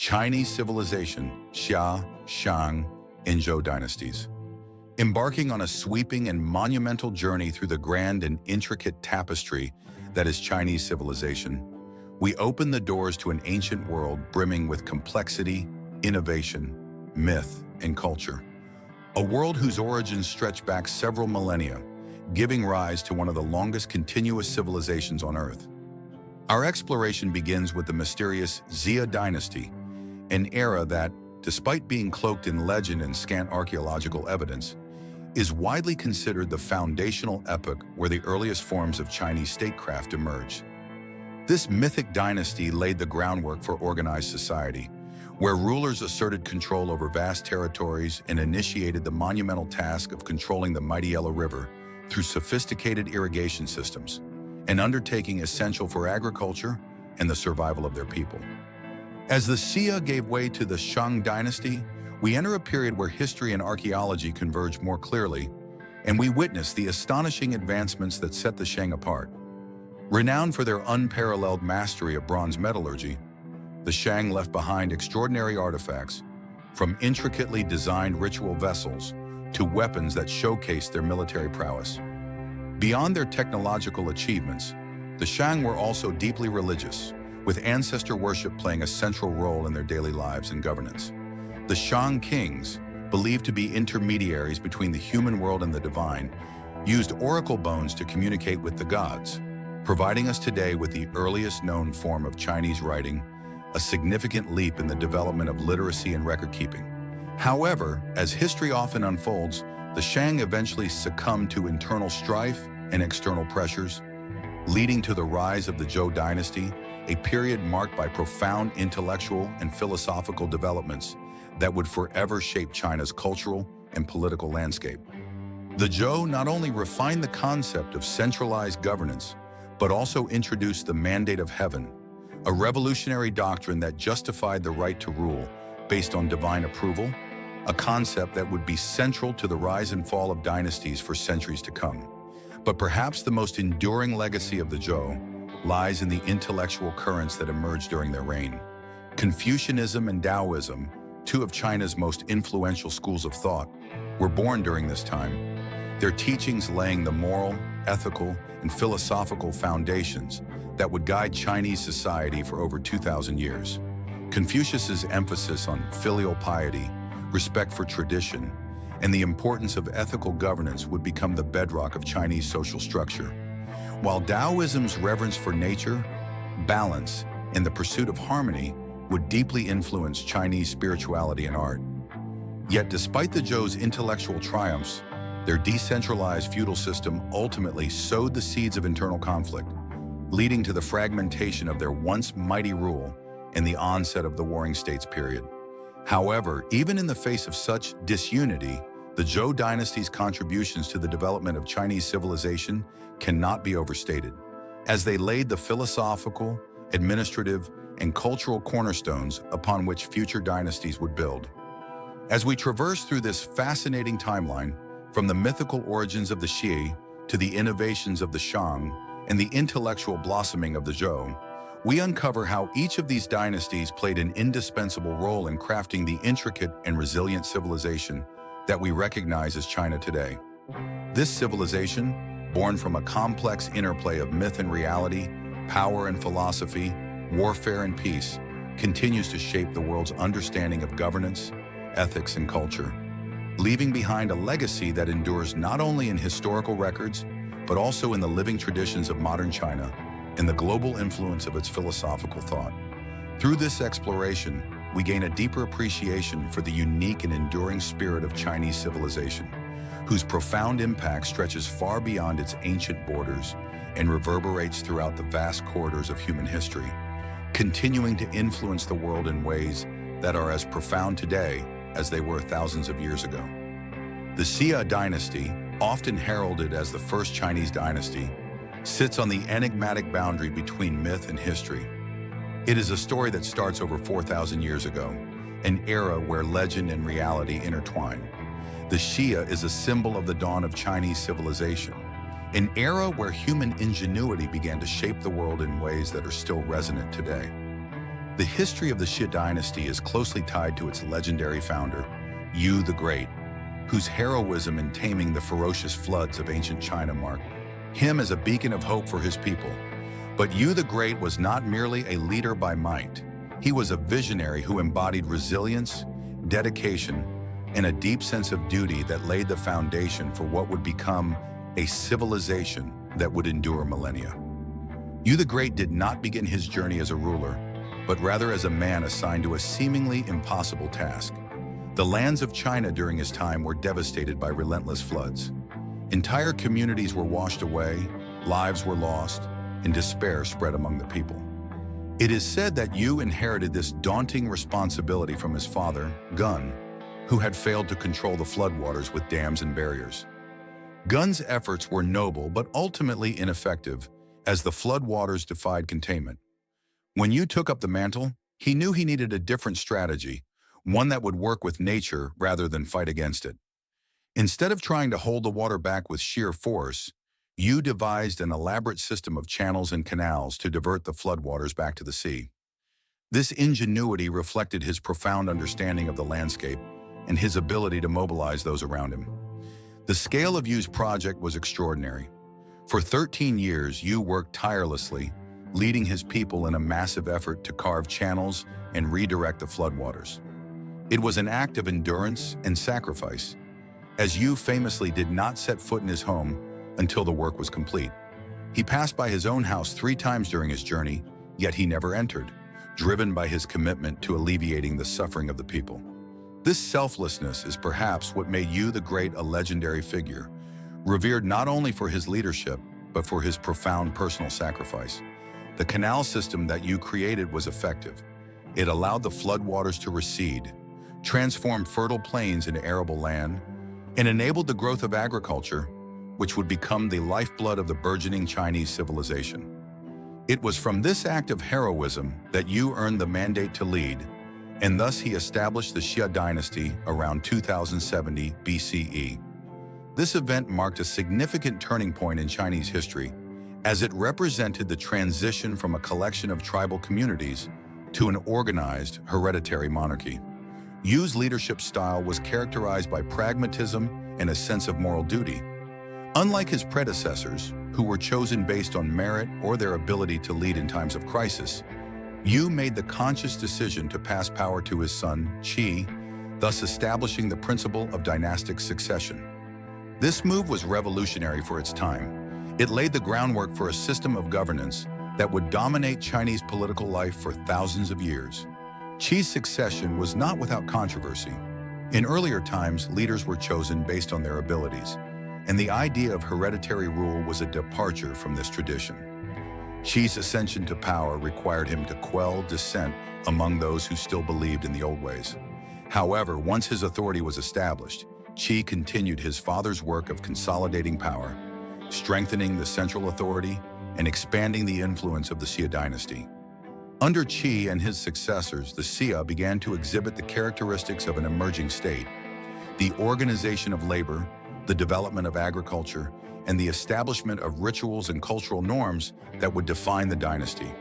Chinese civilization, Xia, Shang, and Zhou dynasties. Embarking on a sweeping and monumental journey through the grand and intricate tapestry that is Chinese civilization, we open the doors to an ancient world brimming with complexity, innovation, myth, and culture. A world whose origins stretch back several millennia, giving rise to one of the longest continuous civilizations on Earth. Our exploration begins with the mysterious Xia Dynasty, an era that, despite being cloaked in legend and scant archaeological evidence, is widely considered the foundational epoch where the earliest forms of Chinese statecraft emerged. This mythic dynasty laid the groundwork for organized society, where rulers asserted control over vast territories and initiated the monumental task of controlling the mighty Yellow River through sophisticated irrigation systems, an undertaking essential for agriculture and the survival of their people. As the Xia gave way to the Shang Dynasty, we enter a period where history and archaeology converge more clearly, and we witness the astonishing advancements that set the Shang apart. Renowned for their unparalleled mastery of bronze metallurgy, the Shang left behind extraordinary artifacts, from intricately designed ritual vessels to weapons that showcased their military prowess. Beyond their technological achievements, the Shang were also deeply religious, with ancestor worship playing a central role in their daily lives and governance. The Shang kings, believed to be intermediaries between the human world and the divine, used oracle bones to communicate with the gods, providing us today with the earliest known form of Chinese writing, a significant leap in the development of literacy and record-keeping. However, as history often unfolds, the Shang eventually succumbed to internal strife and external pressures, leading to the rise of the Zhou Dynasty, a period marked by profound intellectual and philosophical developments that would forever shape China's cultural and political landscape. The Zhou not only refined the concept of centralized governance, but also introduced the mandate of heaven, a revolutionary doctrine that justified the right to rule based on divine approval, a concept that would be central to the rise and fall of dynasties for centuries to come. But perhaps the most enduring legacy of the Zhou lies in the intellectual currents that emerged during their reign. Confucianism and Taoism, two of China's most influential schools of thought, were born during this time, their teachings laying the moral, ethical, and philosophical foundations that would guide Chinese society for over 2,000 years. Confucius's emphasis on filial piety, respect for tradition, and the importance of ethical governance would become the bedrock of Chinese social structure, while Taoism's reverence for nature, balance, and the pursuit of harmony would deeply influence Chinese spirituality and art. Yet despite the Zhou's intellectual triumphs, their decentralized feudal system ultimately sowed the seeds of internal conflict, leading to the fragmentation of their once mighty rule and the onset of the Warring States period. However, even in the face of such disunity, the Zhou dynasty's contributions to the development of Chinese civilization cannot be overstated, as they laid the philosophical, administrative, and cultural cornerstones upon which future dynasties would build. As we traverse through this fascinating timeline, from the mythical origins of the Xi to the innovations of the Shang and the intellectual blossoming of the Zhou, we uncover how each of these dynasties played an indispensable role in crafting the intricate and resilient civilization that we recognize as China today. This civilization, born from a complex interplay of myth and reality, power and philosophy, warfare and peace, continues to shape the world's understanding of governance, ethics, and culture, leaving behind a legacy that endures not only in historical records, but also in the living traditions of modern China and the global influence of its philosophical thought. Through this exploration, we gain a deeper appreciation for the unique and enduring spirit of Chinese civilization, whose profound impact stretches far beyond its ancient borders and reverberates throughout the vast corridors of human history, continuing to influence the world in ways that are as profound today as they were thousands of years ago. The Xia Dynasty, often heralded as the first Chinese dynasty, sits on the enigmatic boundary between myth and history. It is a story that starts over 4,000 years ago, an era where legend and reality intertwine. The Xia is a symbol of the dawn of Chinese civilization, an era where human ingenuity began to shape the world in ways that are still resonant today. The history of the Xia Dynasty is closely tied to its legendary founder, Yu the Great, whose heroism in taming the ferocious floods of ancient China marked him as a beacon of hope for his people. But Yu the Great was not merely a leader by might. He was a visionary who embodied resilience, dedication, and a deep sense of duty that laid the foundation for what would become a civilization that would endure millennia. Yu the Great did not begin his journey as a ruler, but rather as a man assigned to a seemingly impossible task. The lands of China during his time were devastated by relentless floods. Entire communities were washed away, lives were lost, and despair spread among the people. It is said that Yu inherited this daunting responsibility from his father, Gun, who had failed to control the floodwaters with dams and barriers. Gun's efforts were noble but ultimately ineffective, as the floodwaters defied containment. When Yu took up the mantle, he knew he needed a different strategy, one that would work with nature rather than fight against it. Instead of trying to hold the water back with sheer force, Yu devised an elaborate system of channels and canals to divert the floodwaters back to the sea. This ingenuity reflected his profound understanding of the landscape and his ability to mobilize those around him. The scale of Yu's project was extraordinary. For 13 years, Yu worked tirelessly, leading his people in a massive effort to carve channels and redirect the floodwaters. It was an act of endurance and sacrifice, as Yu famously did not set foot in his home until the work was complete. He passed by his own house 3 times during his journey, yet he never entered, driven by his commitment to alleviating the suffering of the people. This selflessness is perhaps what made Yu the Great a legendary figure, revered not only for his leadership, but for his profound personal sacrifice. The canal system that Yu created was effective. It allowed the floodwaters to recede, transformed fertile plains into arable land, and enabled the growth of agriculture, which would become the lifeblood of the burgeoning Chinese civilization. It was from this act of heroism that Yu earned the mandate to lead, and thus he established the Xia Dynasty around 2070 BCE. This event marked a significant turning point in Chinese history, as it represented the transition from a collection of tribal communities to an organized, hereditary monarchy. Yu's leadership style was characterized by pragmatism and a sense of moral duty. Unlike his predecessors, who were chosen based on merit or their ability to lead in times of crisis, Yu made the conscious decision to pass power to his son, Qi, thus establishing the principle of dynastic succession. This move was revolutionary for its time. It laid the groundwork for a system of governance that would dominate Chinese political life for thousands of years. Qi's succession was not without controversy. In earlier times, leaders were chosen based on their abilities, and the idea of hereditary rule was a departure from this tradition. Qi's ascension to power required him to quell dissent among those who still believed in the old ways. However, once his authority was established, Qi continued his father's work of consolidating power, strengthening the central authority, and expanding the influence of the Xia dynasty. Under Qi and his successors, the Xia began to exhibit the characteristics of an emerging state: the organization of labor, the development of agriculture, and the establishment of rituals and cultural norms that would define the dynasty.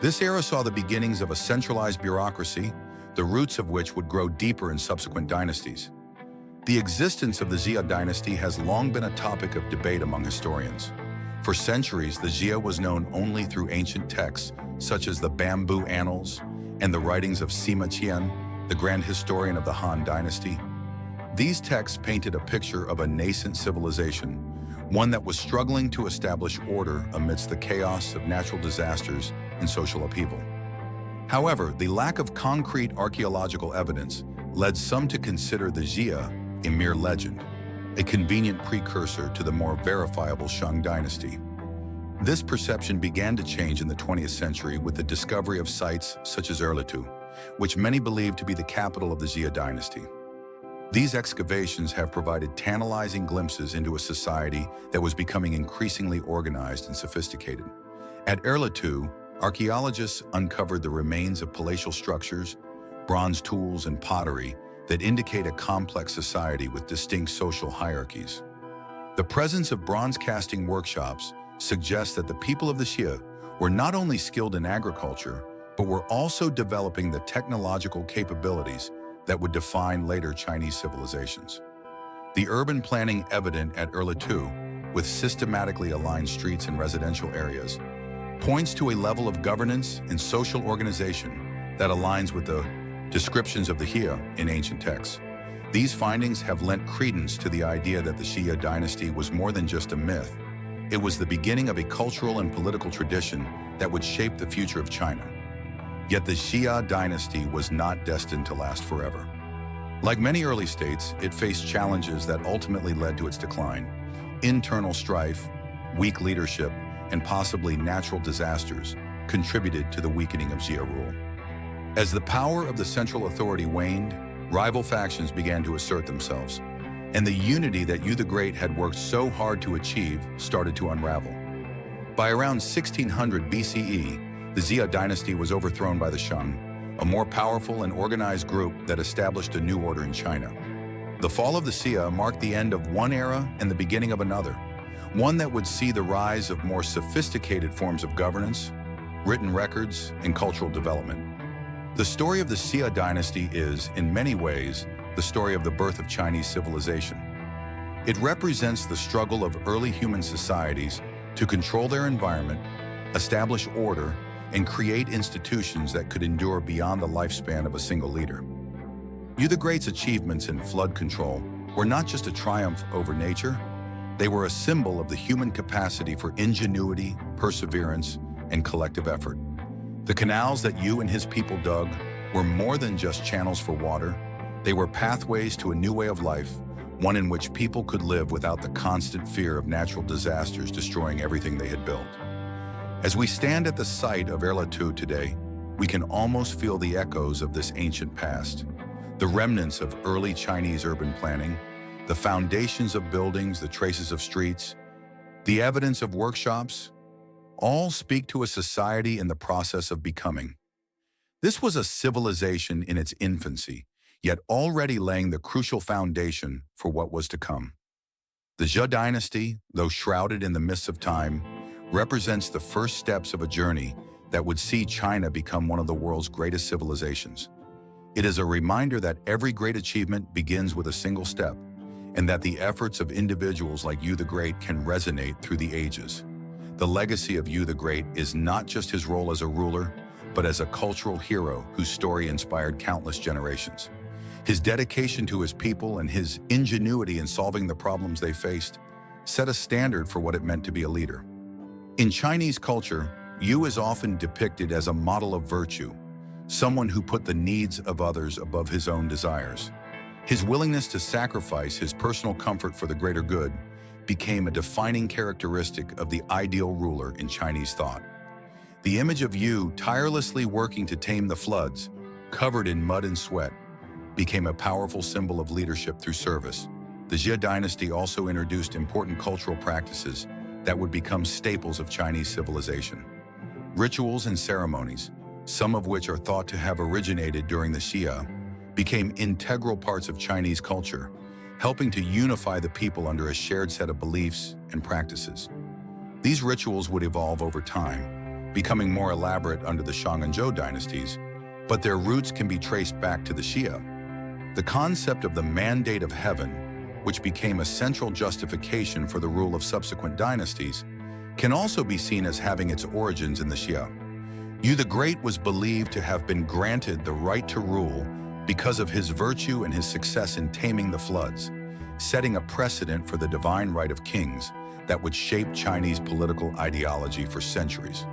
This era saw the beginnings of a centralized bureaucracy, the roots of which would grow deeper in subsequent dynasties. The existence of the Xia dynasty has long been a topic of debate among historians. For centuries, the Xia was known only through ancient texts, such as the Bamboo Annals and the writings of Sima Qian, the grand historian of the Han Dynasty. These texts painted a picture of a nascent civilization, one that was struggling to establish order amidst the chaos of natural disasters and social upheaval. However, the lack of concrete archaeological evidence led some to consider the Xia a mere legend, a convenient precursor to the more verifiable Shang Dynasty. This perception began to change in the 20th century with the discovery of sites such as Erlitou, which many believe to be the capital of the Xia dynasty. These excavations have provided tantalizing glimpses into a society that was becoming increasingly organized and sophisticated. At Erlitou, archaeologists uncovered the remains of palatial structures, bronze tools, and pottery that indicate a complex society with distinct social hierarchies. The presence of bronze casting workshops suggests that the people of the Xia were not only skilled in agriculture, but were also developing the technological capabilities that would define later Chinese civilizations. The urban planning evident at Erlitou, with systematically aligned streets and residential areas, points to a level of governance and social organization that aligns with the descriptions of the Xia in ancient texts. These findings have lent credence to the idea that the Xia dynasty was more than just a myth. It was the beginning of a cultural and political tradition that would shape the future of China. Yet the Xia dynasty was not destined to last forever. Like many early states, it faced challenges that ultimately led to its decline. Internal strife, weak leadership, and possibly natural disasters contributed to the weakening of Xia rule. As the power of the central authority waned, rival factions began to assert themselves, and the unity that Yu the Great had worked so hard to achieve started to unravel. By around 1600 BCE, the Xia dynasty was overthrown by the Shang, a more powerful and organized group that established a new order in China. The fall of the Xia marked the end of one era and the beginning of another, one that would see the rise of more sophisticated forms of governance, written records, and cultural development. The story of the Xia dynasty is, in many ways, the story of the birth of Chinese civilization. It represents the struggle of early human societies to control their environment, establish order, and create institutions that could endure beyond the lifespan of a single leader. Yu the Great's achievements in flood control were not just a triumph over nature, they were a symbol of the human capacity for ingenuity, perseverance, and collective effort. The canals that Yu and his people dug were more than just channels for water. They were pathways to a new way of life, one in which people could live without the constant fear of natural disasters destroying everything they had built. As we stand at the site of Erlitou today, we can almost feel the echoes of this ancient past. The remnants of early Chinese urban planning, the foundations of buildings, the traces of streets, the evidence of workshops, all speak to a society in the process of becoming. This was a civilization in its infancy, yet already laying the crucial foundation for what was to come. The Zhou Dynasty, though shrouded in the mists of time, represents the first steps of a journey that would see China become one of the world's greatest civilizations. It is a reminder that every great achievement begins with a single step, and that the efforts of individuals like Yu the Great can resonate through the ages. The legacy of Yu the Great is not just his role as a ruler, but as a cultural hero whose story inspired countless generations. His dedication to his people and his ingenuity in solving the problems they faced set a standard for what it meant to be a leader. In Chinese culture, Yu is often depicted as a model of virtue, someone who put the needs of others above his own desires. His willingness to sacrifice his personal comfort for the greater good became a defining characteristic of the ideal ruler in Chinese thought. The image of Yu tirelessly working to tame the floods, covered in mud and sweat, became a powerful symbol of leadership through service. The Xia dynasty also introduced important cultural practices that would become staples of Chinese civilization. Rituals and ceremonies, some of which are thought to have originated during the Xia, became integral parts of Chinese culture, helping to unify the people under a shared set of beliefs and practices. These rituals would evolve over time, becoming more elaborate under the Shang and Zhou dynasties, but their roots can be traced back to the Xia. The concept of the mandate of heaven, which became a central justification for the rule of subsequent dynasties, can also be seen as having its origins in the Xia. Yu the Great was believed to have been granted the right to rule because of his virtue and his success in taming the floods, setting a precedent for the divine right of kings that would shape Chinese political ideology for centuries.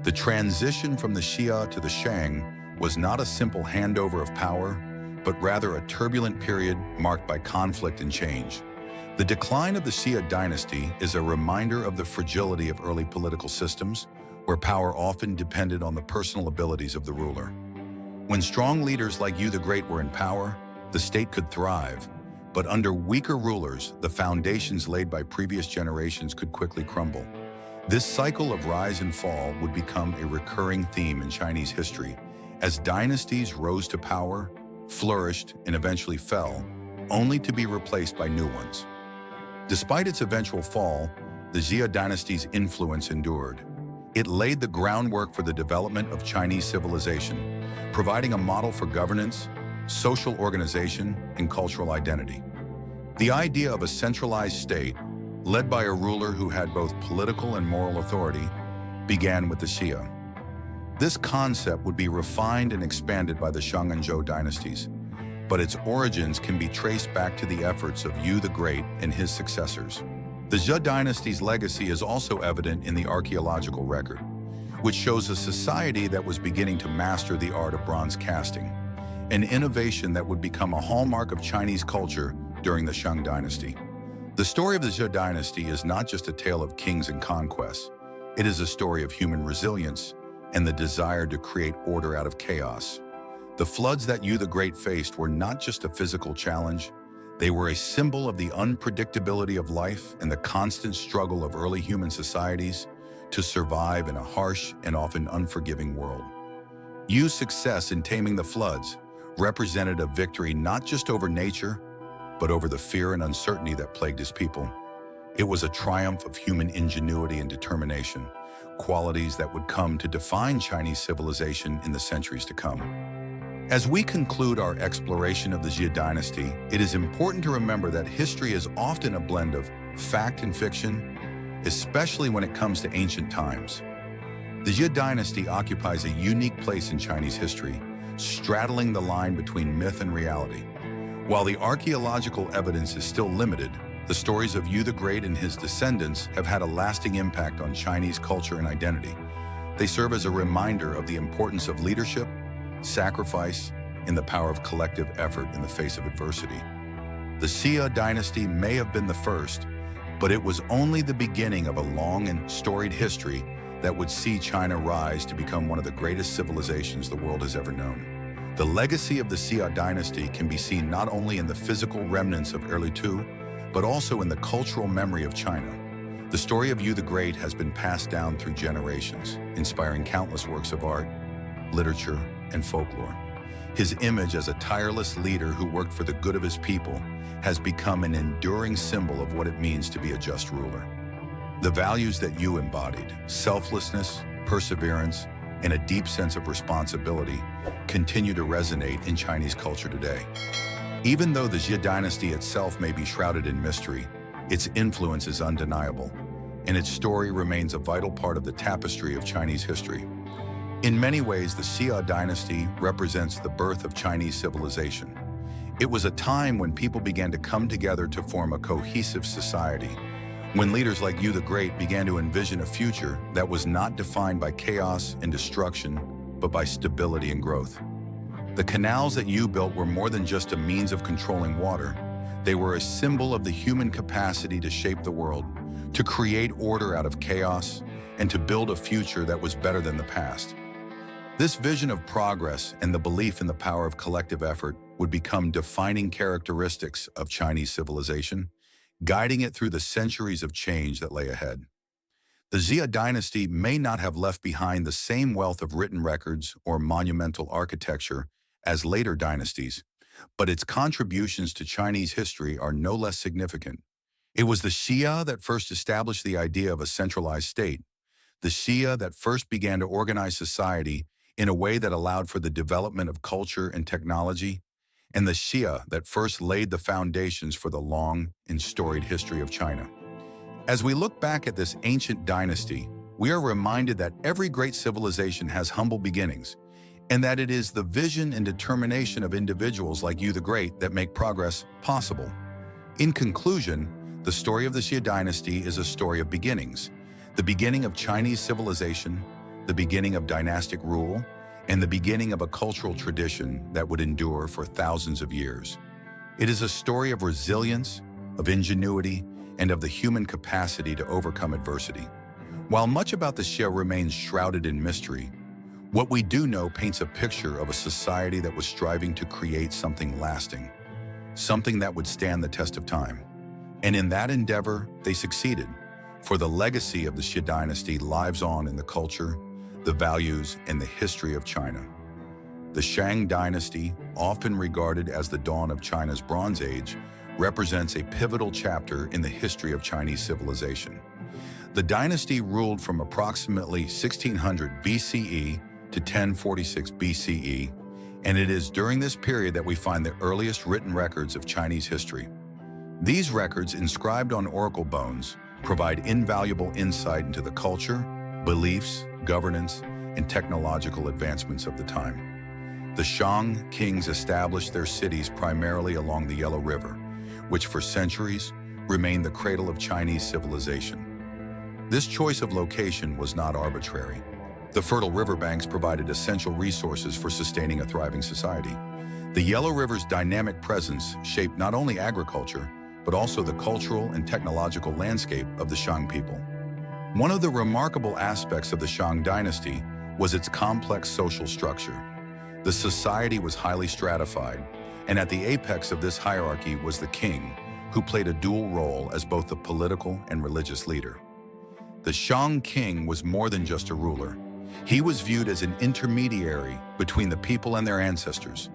The transition from the Xia to the Shang was not a simple handover of power, but rather a turbulent period marked by conflict and change. The decline of the Xia dynasty is a reminder of the fragility of early political systems, where power often depended on the personal abilities of the ruler. When strong leaders like Yu the Great were in power, the state could thrive, but under weaker rulers, the foundations laid by previous generations could quickly crumble. This cycle of rise and fall would become a recurring theme in Chinese history, as dynasties rose to power, flourished, and eventually fell, only to be replaced by new ones. Despite its eventual fall, the Xia dynasty's influence endured. It laid the groundwork for the development of Chinese civilization, providing a model for governance, social organization, and cultural identity. The idea of a centralized state, led by a ruler who had both political and moral authority, began with the Xia. This concept would be refined and expanded by the Shang and Zhou dynasties, but its origins can be traced back to the efforts of Yu the Great and his successors. The Zhou dynasty's legacy is also evident in the archaeological record, which shows a society that was beginning to master the art of bronze casting, an innovation that would become a hallmark of Chinese culture during the Shang Dynasty. The story of the Zhou Dynasty is not just a tale of kings and conquests. It is a story of human resilience and the desire to create order out of chaos. The floods that Yu the Great faced were not just a physical challenge. They were a symbol of the unpredictability of life and the constant struggle of early human societies to survive in a harsh and often unforgiving world. Yu's success in taming the floods represented a victory not just over nature, but over the fear and uncertainty that plagued his people. It was a triumph of human ingenuity and determination, qualities that would come to define Chinese civilization in the centuries to come. As we conclude our exploration of the Xia Dynasty, it is important to remember that history is often a blend of fact and fiction, especially when it comes to ancient times. The Xia Dynasty occupies a unique place in Chinese history, straddling the line between myth and reality. While the archaeological evidence is still limited, the stories of Yu the Great and his descendants have had a lasting impact on Chinese culture and identity. They serve as a reminder of the importance of leadership, sacrifice, and the power of collective effort in the face of adversity. The Xia Dynasty may have been the first, but it was only the beginning of a long and storied history that would see China rise to become one of the greatest civilizations the world has ever known. The legacy of the Xia Dynasty can be seen not only in the physical remnants of early Tu, but also in the cultural memory of China. The story of Yu the Great has been passed down through generations, inspiring countless works of art, literature, and folklore. His image as a tireless leader who worked for the good of his people has become an enduring symbol of what it means to be a just ruler. The values that Yu embodied, selflessness, perseverance, and a deep sense of responsibility, continue to resonate in Chinese culture today. Even though the Xia Dynasty itself may be shrouded in mystery, its influence is undeniable, and its story remains a vital part of the tapestry of Chinese history. In many ways, the Xia Dynasty represents the birth of Chinese civilization. It was a time when people began to come together to form a cohesive society, when leaders like Yu the Great began to envision a future that was not defined by chaos and destruction, but by stability and growth. The canals that Yu built were more than just a means of controlling water. They were a symbol of the human capacity to shape the world, to create order out of chaos, and to build a future that was better than the past. This vision of progress and the belief in the power of collective effort would become defining characteristics of Chinese civilization, guiding it through the centuries of change that lay ahead. The Xia Dynasty may not have left behind the same wealth of written records or monumental architecture as later dynasties, but its contributions to Chinese history are no less significant. It was the Xia that first established the idea of a centralized state, the Xia that first began to organize society in a way that allowed for the development of culture and technology, and the Xia that first laid the foundations for the long and storied history of China. As we look back at this ancient dynasty, we are reminded that every great civilization has humble beginnings, and that it is the vision and determination of individuals like Yu the Great that make progress possible. In conclusion, the story of the Xia Dynasty is a story of beginnings, the beginning of Chinese civilization, the beginning of dynastic rule, and the beginning of a cultural tradition that would endure for thousands of years. It is a story of resilience, of ingenuity, and of the human capacity to overcome adversity. While much about the Xia remains shrouded in mystery, what we do know paints a picture of a society that was striving to create something lasting, something that would stand the test of time. And in that endeavor, they succeeded, for the legacy of the Xia Dynasty lives on in the culture, the values, and the history of China. The Shang Dynasty, often regarded as the dawn of China's Bronze Age, represents a pivotal chapter in the history of Chinese civilization. The dynasty ruled from approximately 1600 BCE to 1046 BCE, and it is during this period that we find the earliest written records of Chinese history. These records, inscribed on oracle bones, provide invaluable insight into the culture, beliefs, governance, and technological advancements of the time. The Shang kings established their cities primarily along the Yellow River, which for centuries remained the cradle of Chinese civilization. This choice of location was not arbitrary. The fertile riverbanks provided essential resources for sustaining a thriving society. The Yellow River's dynamic presence shaped not only agriculture, but also the cultural and technological landscape of the Shang people. One of the remarkable aspects of the Shang Dynasty was its complex social structure. The society was highly stratified, and at the apex of this hierarchy was the king, who played a dual role as both the political and religious leader. The Shang king was more than just a ruler. He was viewed as an intermediary between the people and their ancestors.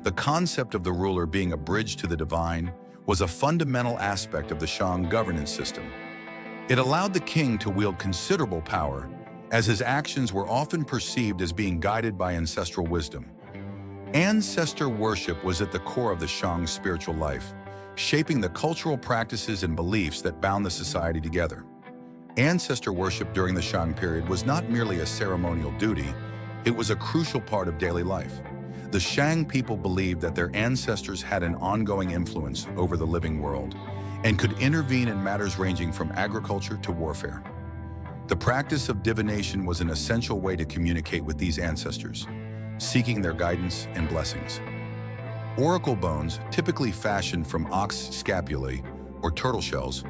The concept of the ruler being a bridge to the divine was a fundamental aspect of the Shang governance system. It allowed the king to wield considerable power, as his actions were often perceived as being guided by ancestral wisdom. Ancestor worship was at the core of the Shang spiritual life, shaping the cultural practices and beliefs that bound the society together. Ancestor worship during the Shang period was not merely a ceremonial duty, it was a crucial part of daily life. The Shang people believed that their ancestors had an ongoing influence over the living world and could intervene in matters ranging from agriculture to warfare. The practice of divination was an essential way to communicate with these ancestors, seeking their guidance and blessings. Oracle bones, typically fashioned from ox scapulae or turtle shells,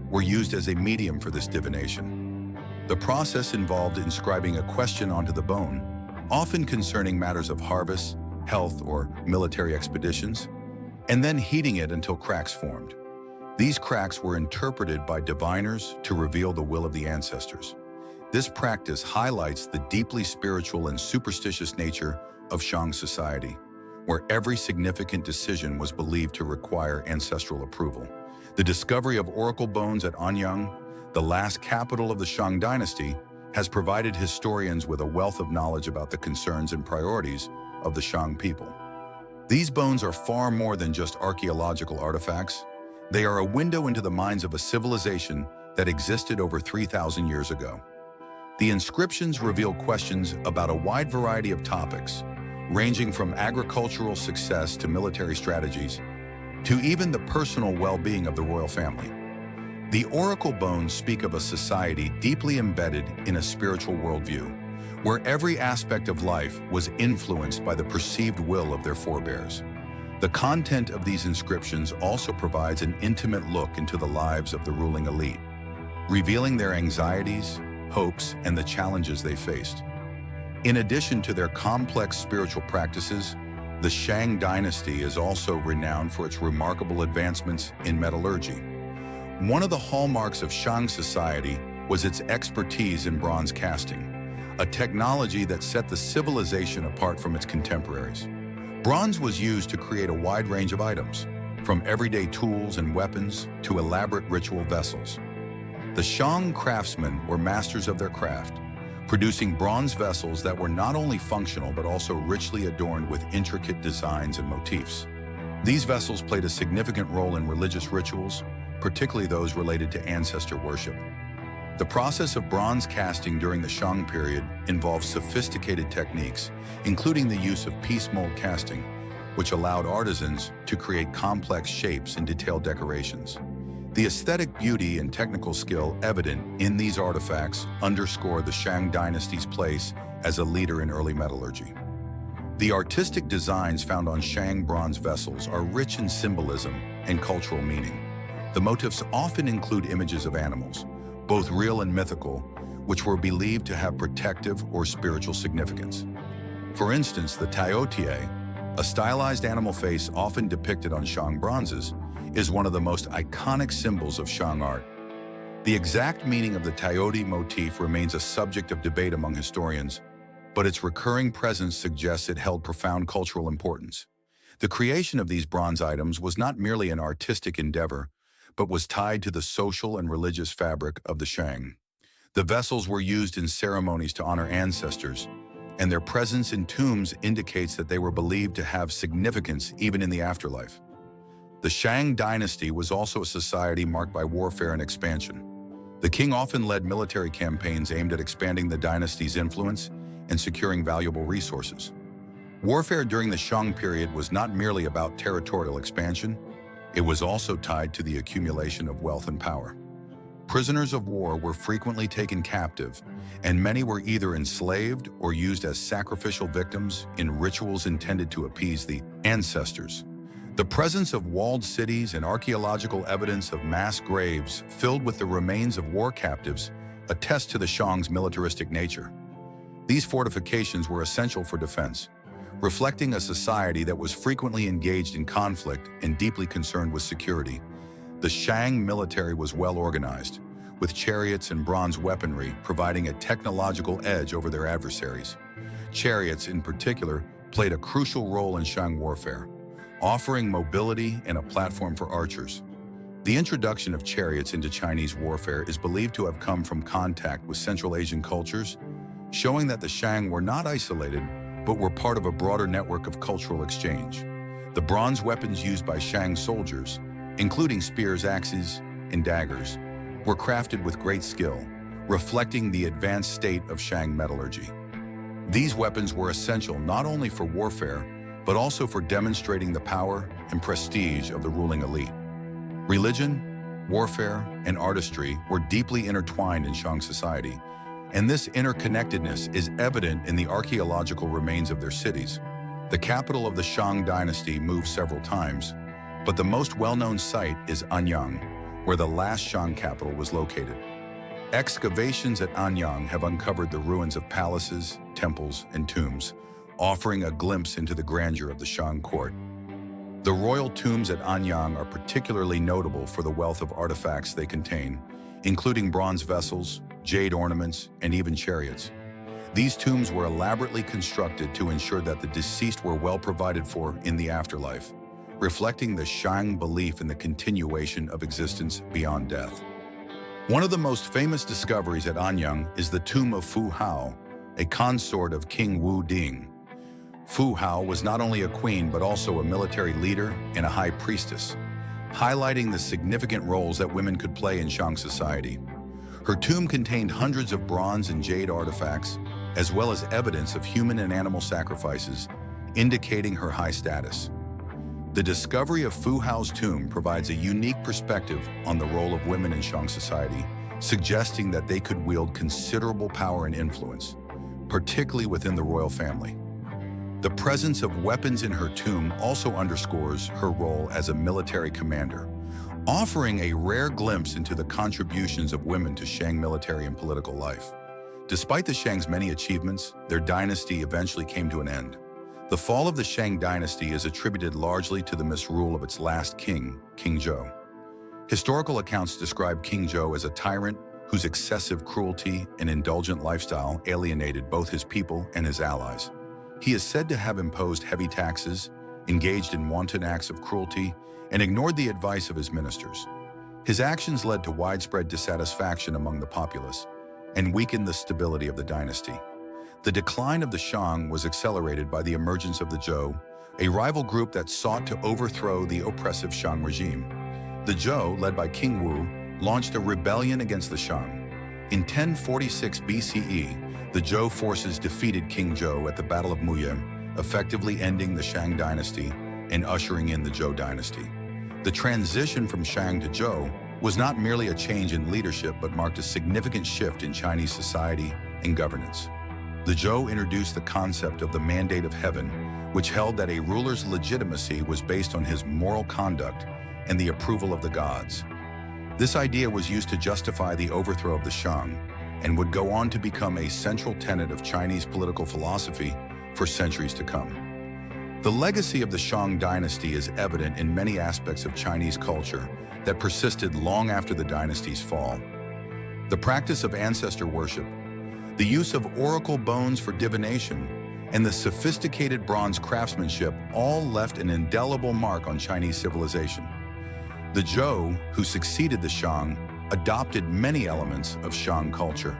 were used as a medium for this divination. The process involved inscribing a question onto the bone, often concerning matters of harvest, health, or military expeditions, and then heating it until cracks formed. These cracks were interpreted by diviners to reveal the will of the ancestors. This practice highlights the deeply spiritual and superstitious nature of Shang society, where every significant decision was believed to require ancestral approval. The discovery of oracle bones at Anyang, the last capital of the Shang Dynasty, has provided historians with a wealth of knowledge about the concerns and priorities of the Shang people. These bones are far more than just archaeological artifacts. They are a window into the minds of a civilization that existed over 3,000 years ago. The inscriptions reveal questions about a wide variety of topics, ranging from agricultural success to military strategies, to even the personal well-being of the royal family. The oracle bones speak of a society deeply embedded in a spiritual worldview, where every aspect of life was influenced by the perceived will of their forebears. The content of these inscriptions also provides an intimate look into the lives of the ruling elite, revealing their anxieties, hopes, and the challenges they faced. In addition to their complex spiritual practices, the Shang Dynasty is also renowned for its remarkable advancements in metallurgy. One of the hallmarks of Shang society was its expertise in bronze casting, a technology that set the civilization apart from its contemporaries. Bronze was used to create a wide range of items, from everyday tools and weapons to elaborate ritual vessels. The Shang craftsmen were masters of their craft, producing bronze vessels that were not only functional but also richly adorned with intricate designs and motifs. These vessels played a significant role in religious rituals, particularly those related to ancestor worship. The process of bronze casting during the Shang period involved sophisticated techniques, including the use of piece mold casting, which allowed artisans to create complex shapes and detailed decorations. The aesthetic beauty and technical skill evident in these artifacts underscore the Shang Dynasty's place as a leader in early metallurgy. The artistic designs found on Shang bronze vessels are rich in symbolism and cultural meaning. The motifs often include images of animals, both real and mythical, which were believed to have protective or spiritual significance. For instance, the Taotie, a stylized animal face often depicted on Shang bronzes, is one of the most iconic symbols of Shang art. The exact meaning of the Taotie motif remains a subject of debate among historians, but its recurring presence suggests it held profound cultural importance. The creation of these bronze items was not merely an artistic endeavor, but was tied to the social and religious fabric of the Shang. The vessels were used in ceremonies to honor ancestors, and their presence in tombs indicates that they were believed to have significance even in the afterlife. The Shang Dynasty was also a society marked by warfare and expansion. The king often led military campaigns aimed at expanding the dynasty's influence and securing valuable resources. Warfare during the Shang period was not merely about territorial expansion, it was also tied to the accumulation of wealth and power. Prisoners of war were frequently taken captive, and many were either enslaved or used as sacrificial victims in rituals intended to appease the ancestors. The presence of walled cities and archaeological evidence of mass graves filled with the remains of war captives attest to the Shang's militaristic nature. These fortifications were essential for defense, reflecting a society that was frequently engaged in conflict and deeply concerned with security. The Shang military was well organized, with chariots and bronze weaponry providing a technological edge over their adversaries. Chariots, in particular, played a crucial role in Shang warfare, offering mobility and a platform for archers. The introduction of chariots into Chinese warfare is believed to have come from contact with Central Asian cultures, showing that the Shang were not isolated, but were part of a broader network of cultural exchange. The bronze weapons used by Shang soldiers, including spears, axes, and daggers, were crafted with great skill, reflecting the advanced state of Shang metallurgy. These weapons were essential not only for warfare, but also for demonstrating the power and prestige of the ruling elite. Religion, warfare, and artistry were deeply intertwined in Shang society, and this interconnectedness is evident in the archaeological remains of their cities. The capital of the Shang Dynasty moved several times, but the most well-known site is Anyang, where the last Shang capital was located. Excavations at Anyang have uncovered the ruins of palaces, temples, and tombs, offering a glimpse into the grandeur of the Shang court. The royal tombs at Anyang are particularly notable for the wealth of artifacts they contain, including bronze vessels, jade ornaments, and even chariots. These tombs were elaborately constructed to ensure that the deceased were well provided for in the afterlife, reflecting the Shang belief in the continuation of existence beyond death. One of the most famous discoveries at Anyang is the tomb of Fu Hao, a consort of King Wu Ding. Fu Hao was not only a queen but also a military leader and a high priestess, highlighting the significant roles that women could play in Shang society. Her tomb contained hundreds of bronze and jade artifacts, as well as evidence of human and animal sacrifices, indicating her high status. The discovery of Fu Hao's tomb provides a unique perspective on the role of women in Shang society, suggesting that they could wield considerable power and influence, particularly within the royal family. The presence of weapons in her tomb also underscores her role as a military commander, offering a rare glimpse into the contributions of women to Shang military and political life. Despite the Shang's many achievements, their dynasty eventually came to an end. The fall of the Shang Dynasty is attributed largely to the misrule of its last king, King Zhou. Historical accounts describe King Zhou as a tyrant whose excessive cruelty and indulgent lifestyle alienated both his people and his allies. He is said to have imposed heavy taxes, engaged in wanton acts of cruelty, and ignored the advice of his ministers. His actions led to widespread dissatisfaction among the populace and weakened the stability of the dynasty. The decline of the Shang was accelerated by the emergence of the Zhou, a rival group that sought to overthrow the oppressive Shang regime. The Zhou, led by King Wu, launched a rebellion against the Shang. In 1046 BCE, the Zhou forces defeated King Zhou at the Battle of Muyuan, effectively ending the Shang Dynasty and ushering in the Zhou Dynasty. The transition from Shang to Zhou was not merely a change in leadership but marked a significant shift in Chinese society and governance. The Zhou introduced the concept of the mandate of heaven, which held that a ruler's legitimacy was based on his moral conduct and the approval of the gods. This idea was used to justify the overthrow of the Shang and would go on to become a central tenet of Chinese political philosophy for centuries to come. The legacy of the Shang Dynasty is evident in many aspects of Chinese culture that persisted long after the dynasty's fall. The practice of ancestor worship, the use of oracle bones for divination, and the sophisticated bronze craftsmanship all left an indelible mark on Chinese civilization. The Zhou, who succeeded the Shang, adopted many elements of Shang culture,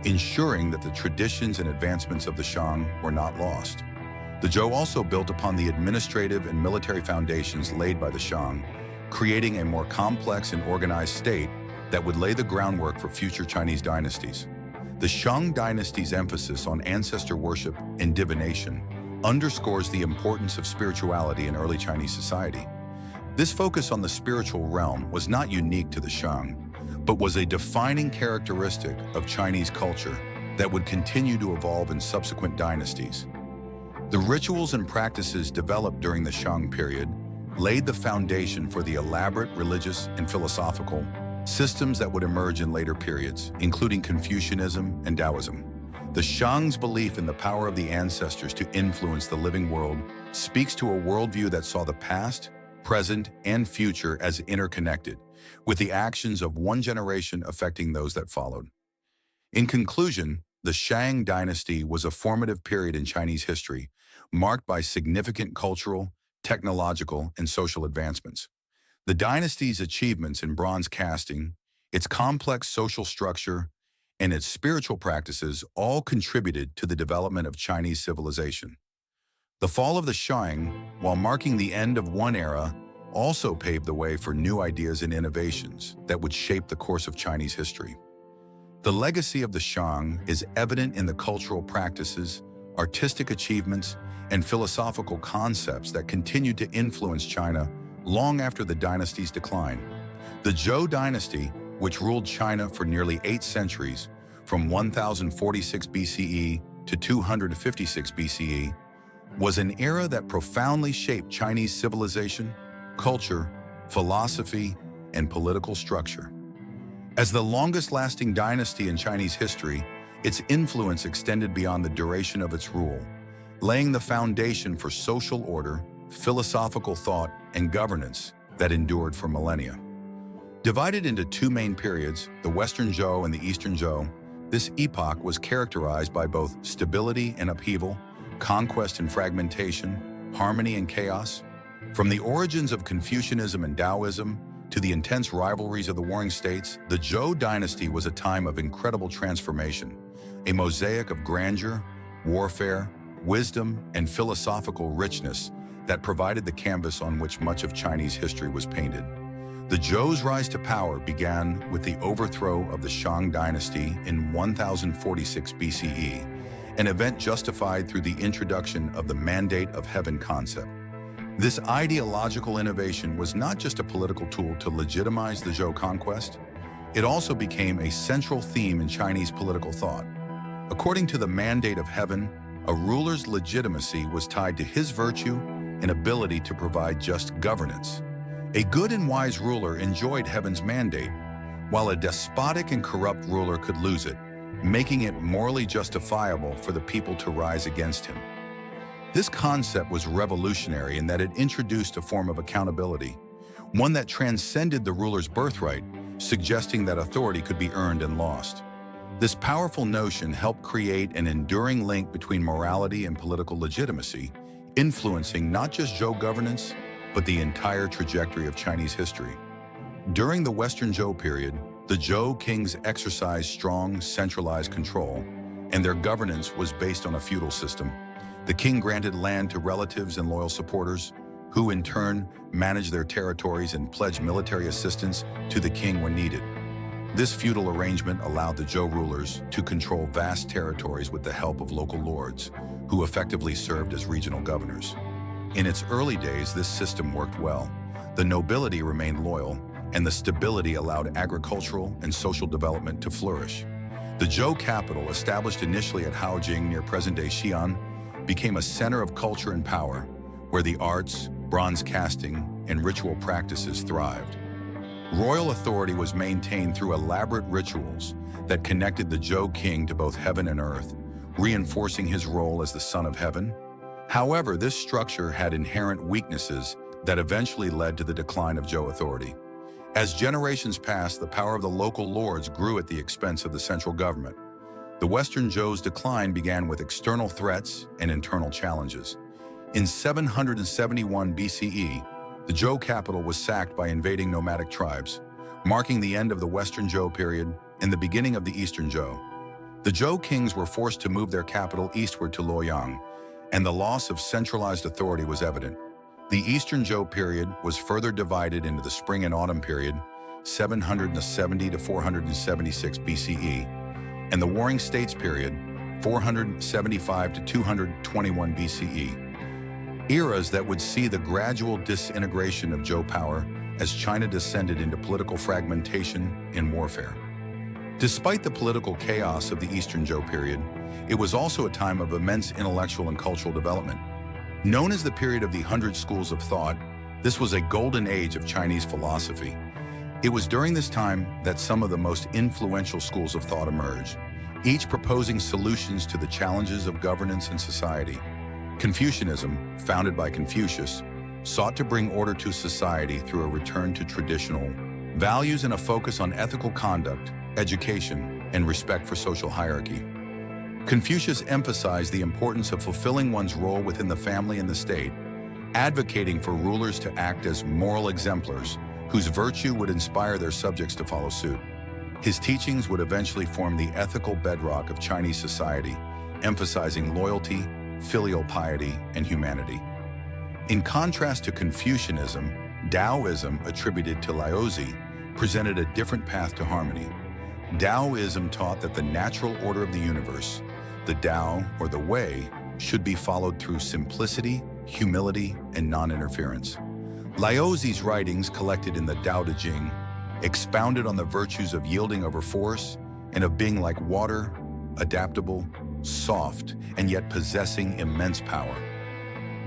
ensuring that the traditions and advancements of the Shang were not lost. The Zhou also built upon the administrative and military foundations laid by the Shang, creating a more complex and organized state that would lay the groundwork for future Chinese dynasties. The Shang Dynasty's emphasis on ancestor worship and divination underscores the importance of spirituality in early Chinese society. This focus on the spiritual realm was not unique to the Shang, but was a defining characteristic of Chinese culture that would continue to evolve in subsequent dynasties. The rituals and practices developed during the Shang period laid the foundation for the elaborate religious and philosophical systems that would emerge in later periods, including Confucianism and Taoism. The Shang's belief in the power of the ancestors to influence the living world speaks to a worldview that saw the past, present, and future as interconnected, with the actions of one generation affecting those that followed. In conclusion, the Shang Dynasty was a formative period in Chinese history, marked by significant cultural, technological, and social advancements. The dynasty's achievements in bronze casting, its complex social structure, and its spiritual practices all contributed to the development of Chinese civilization. The fall of the Shang, while marking the end of one era, also paved the way for new ideas and innovations that would shape the course of Chinese history. The legacy of the Shang is evident in the cultural practices, artistic achievements, and philosophical concepts that continued to influence China long after the dynasty's decline. The Zhou Dynasty, which ruled China for nearly 8 centuries, from 1046 BCE to 256 BCE, was an era that profoundly shaped Chinese civilization, culture, philosophy, and political structure. As the longest-lasting dynasty in Chinese history, its influence extended beyond the duration of its rule, laying the foundation for social order, philosophical thought, and governance that endured for millennia. Divided into 2 main periods, the Western Zhou and the Eastern Zhou, this epoch was characterized by both stability and upheaval, conquest and fragmentation, harmony and chaos. From the origins of Confucianism and Taoism to the intense rivalries of the warring states, the Zhou dynasty was a time of incredible transformation, a mosaic of grandeur, warfare, wisdom, and philosophical richness that provided the canvas on which much of Chinese history was painted. The Zhou's rise to power began with the overthrow of the Shang Dynasty in 1046 BCE, an event justified through the introduction of the Mandate of Heaven concept. This ideological innovation was not just a political tool to legitimize the Zhou conquest, it also became a central theme in Chinese political thought. According to the Mandate of Heaven, a ruler's legitimacy was tied to his virtue and ability to provide just governance. A good and wise ruler enjoyed heaven's mandate, while a despotic and corrupt ruler could lose it, making it morally justifiable for the people to rise against him. This concept was revolutionary in that it introduced a form of accountability, one that transcended the ruler's birthright, suggesting that authority could be earned and lost. This powerful notion helped create an enduring link between morality and political legitimacy, influencing not just Zhou governance, but the entire trajectory of Chinese history. During the Western Zhou period, the Zhou kings exercised strong, centralized control, and their governance was based on a feudal system. The king granted land to relatives and loyal supporters, who in turn managed their territories and pledged military assistance to the king when needed. This feudal arrangement allowed the Zhou rulers to control vast territories with the help of local lords, who effectively served as regional governors. In its early days, this system worked well. The nobility remained loyal, and the stability allowed agricultural and social development to flourish. The Zhou capital, established initially at Haojing near present-day Xi'an, became a center of culture and power, where the arts, bronze casting, and ritual practices thrived. Royal authority was maintained through elaborate rituals that connected the Zhou king to both heaven and earth, reinforcing his role as the son of heaven. However, this structure had inherent weaknesses that eventually led to the decline of Zhou authority. As generations passed, the power of the local lords grew at the expense of the central government. The Western Zhou's decline began with external threats and internal challenges. In 771 BCE, the Zhou capital was sacked by invading nomadic tribes, marking the end of the Western Zhou period and the beginning of the Eastern Zhou. The Zhou kings were forced to move their capital eastward to Luoyang, and the loss of centralized authority was evident. The Eastern Zhou period was further divided into the Spring and Autumn period, 770 to 476 BCE, and the Warring States period, 475 to 221 BCE. Eras that would see the gradual disintegration of Zhou power as China descended into political fragmentation and warfare. Despite the political chaos of the Eastern Zhou period, it was also a time of immense intellectual and cultural development. Known as the period of the 100 schools of thought, this was a golden age of Chinese philosophy. It was during this time that some of the most influential schools of thought emerged, each proposing solutions to the challenges of governance and society. Confucianism, founded by Confucius, sought to bring order to society through a return to traditional values and a focus on ethical conduct, education, and respect for social hierarchy. Confucius emphasized the importance of fulfilling one's role within the family and the state, advocating for rulers to act as moral exemplars whose virtue would inspire their subjects to follow suit. His teachings would eventually form the ethical bedrock of Chinese society, emphasizing loyalty, filial piety, and humanity. In contrast to Confucianism, Taoism, attributed to Laozi, presented a different path to harmony. Taoism taught that the natural order of the universe, the Tao or the Way, should be followed through simplicity, humility, and non-interference. Laozi's writings, collected in the Tao Te Ching, expounded on the virtues of yielding over force and of being like water, adaptable, soft, and yet possessing immense power.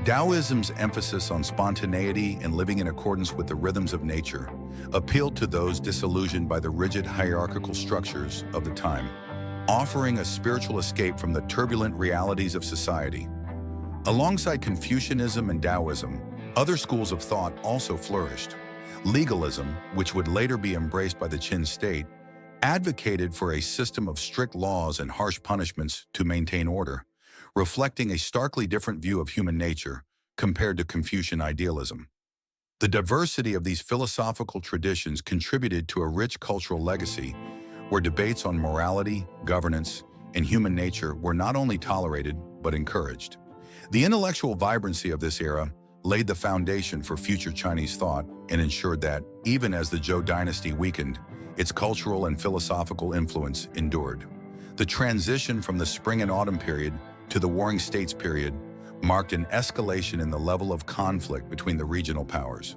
Taoism's emphasis on spontaneity and living in accordance with the rhythms of nature appealed to those disillusioned by the rigid hierarchical structures of the time, offering a spiritual escape from the turbulent realities of society. Alongside Confucianism and Taoism, other schools of thought also flourished. Legalism, which would later be embraced by the Qin state, advocated for a system of strict laws and harsh punishments to maintain order, reflecting a starkly different view of human nature compared to Confucian idealism. The diversity of these philosophical traditions contributed to a rich cultural legacy where debates on morality, governance, and human nature were not only tolerated but encouraged. The intellectual vibrancy of this era laid the foundation for future Chinese thought and ensured that, even as the Zhou dynasty weakened, its cultural and philosophical influence endured. The transition from the Spring and Autumn period to the Warring States period marked an escalation in the level of conflict between the regional powers.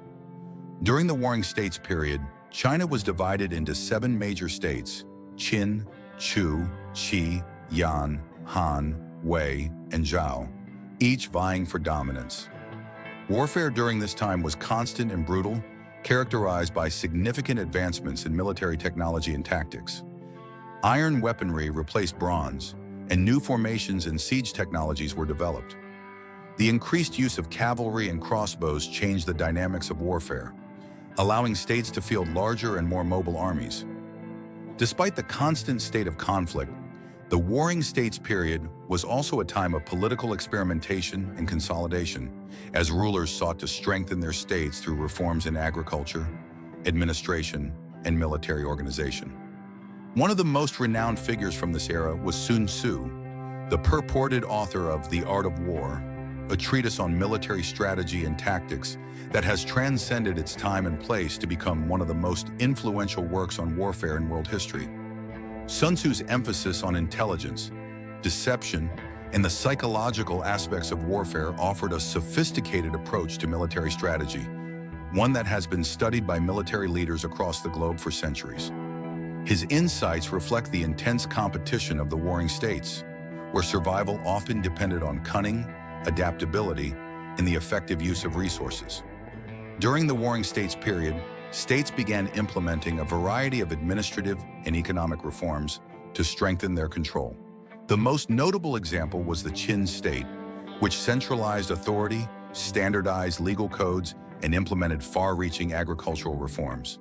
During the Warring States period, China was divided into 7 major states: Qin, Chu, Qi, Yan, Han, Wei, and Zhao, each vying for dominance. Warfare during this time was constant and brutal, characterized by significant advancements in military technology and tactics. Iron weaponry replaced bronze, and new formations and siege technologies were developed. The increased use of cavalry and crossbows changed the dynamics of warfare, allowing states to field larger and more mobile armies. Despite the constant state of conflict, the Warring States period was also a time of political experimentation and consolidation, as rulers sought to strengthen their states through reforms in agriculture, administration, and military organization. One of the most renowned figures from this era was Sun Tzu, the purported author of The Art of War, a treatise on military strategy and tactics that has transcended its time and place to become one of the most influential works on warfare in world history. Sun Tzu's emphasis on intelligence, deception, and the psychological aspects of warfare offered a sophisticated approach to military strategy, one that has been studied by military leaders across the globe for centuries. His insights reflect the intense competition of the warring states, where survival often depended on cunning, adaptability, and the effective use of resources. During the Warring States period, states began implementing a variety of administrative and economic reforms to strengthen their control. The most notable example was the Qin state, which centralized authority, standardized legal codes, and implemented far-reaching agricultural reforms.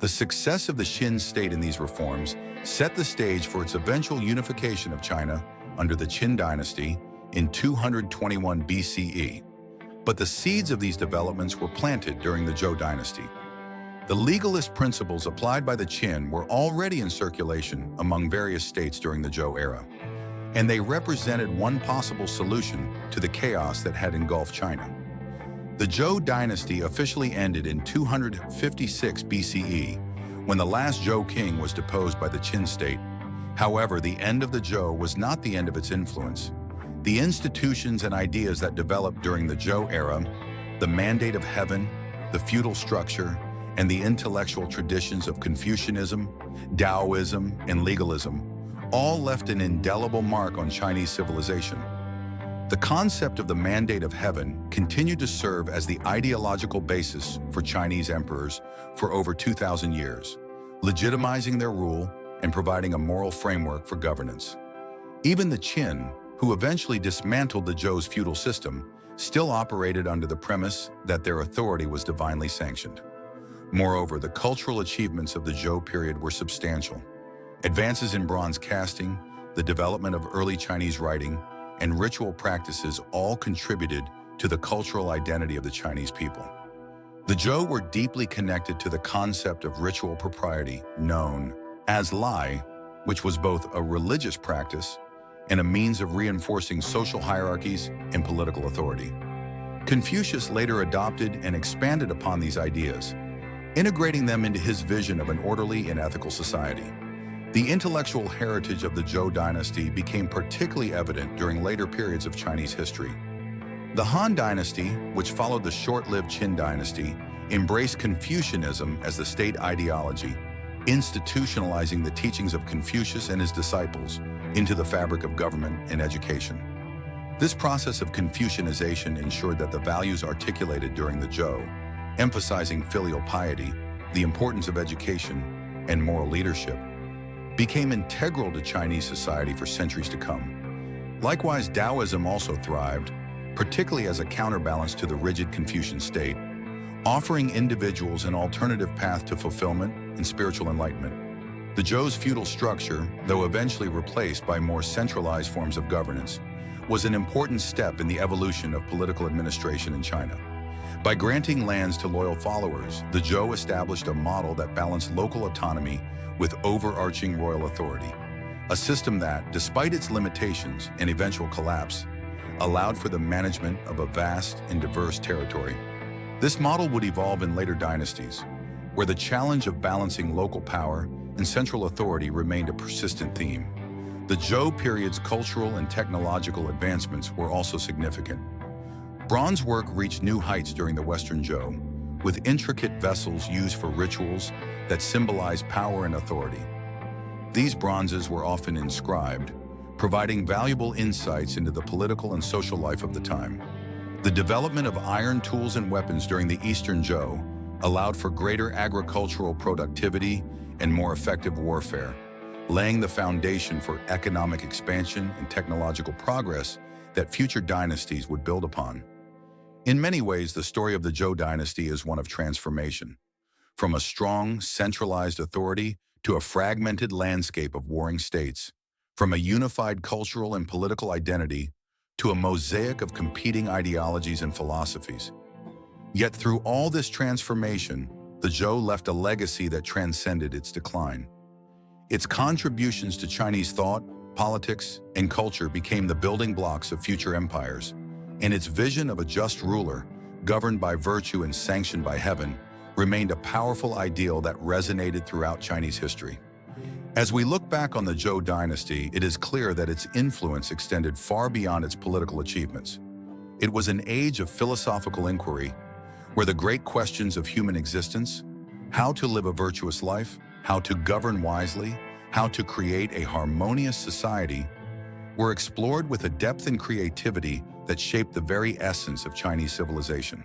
The success of the Qin state in these reforms set the stage for its eventual unification of China under the Qin Dynasty in 221 BCE. But the seeds of these developments were planted during the Zhou Dynasty. The legalist principles applied by the Qin were already in circulation among various states during the Zhou era, and they represented one possible solution to the chaos that had engulfed China. The Zhou Dynasty officially ended in 256 BCE, when the last Zhou king was deposed by the Qin state. However, the end of the Zhou was not the end of its influence. The institutions and ideas that developed during the Zhou era, the mandate of heaven, the feudal structure, and the intellectual traditions of Confucianism, Taoism, and legalism, all left an indelible mark on Chinese civilization. The concept of the mandate of heaven continued to serve as the ideological basis for Chinese emperors for over 2,000 years, legitimizing their rule and providing a moral framework for governance. Even the Qin, who eventually dismantled the Zhou's feudal system, still operated under the premise that their authority was divinely sanctioned. Moreover, the cultural achievements of the Zhou period were substantial. Advances in bronze casting, the development of early Chinese writing, and ritual practices all contributed to the cultural identity of the Chinese people. The Zhou were deeply connected to the concept of ritual propriety known as Lai, which was both a religious practice and a means of reinforcing social hierarchies and political authority. Confucius later adopted and expanded upon these ideas, integrating them into his vision of an orderly and ethical society. The intellectual heritage of the Zhou Dynasty became particularly evident during later periods of Chinese history. The Han Dynasty, which followed the short-lived Qin Dynasty, embraced Confucianism as the state ideology, institutionalizing the teachings of Confucius and his disciples into the fabric of government and education. This process of Confucianization ensured that the values articulated during the Zhou, emphasizing filial piety, the importance of education, and moral leadership, became integral to Chinese society for centuries to come. Likewise, Taoism also thrived, particularly as a counterbalance to the rigid Confucian state, offering individuals an alternative path to fulfillment and spiritual enlightenment. The Zhou's feudal structure, though eventually replaced by more centralized forms of governance, was an important step in the evolution of political administration in China. By granting lands to loyal followers, the Zhou established a model that balanced local autonomy with overarching royal authority, a system that, despite its limitations and eventual collapse, allowed for the management of a vast and diverse territory. This model would evolve in later dynasties, where the challenge of balancing local power and central authority remained a persistent theme. The Zhou period's cultural and technological advancements were also significant. Bronze work reached new heights during the Western Zhou, with intricate vessels used for rituals that symbolized power and authority. These bronzes were often inscribed, providing valuable insights into the political and social life of the time. The development of iron tools and weapons during the Eastern Zhou allowed for greater agricultural productivity and more effective warfare, laying the foundation for economic expansion and technological progress that future dynasties would build upon. In many ways, the story of the Zhou Dynasty is one of transformation, from a strong, centralized authority to a fragmented landscape of warring states, from a unified cultural and political identity to a mosaic of competing ideologies and philosophies. Yet through all this transformation, the Zhou left a legacy that transcended its decline. Its contributions to Chinese thought, politics, and culture became the building blocks of future empires, and its vision of a just ruler, governed by virtue and sanctioned by heaven, remained a powerful ideal that resonated throughout Chinese history. As we look back on the Zhou Dynasty, it is clear that its influence extended far beyond its political achievements. It was an age of philosophical inquiry, where the great questions of human existence, how to live a virtuous life, how to govern wisely, how to create a harmonious society, were explored with a depth and creativity that shaped the very essence of Chinese civilization.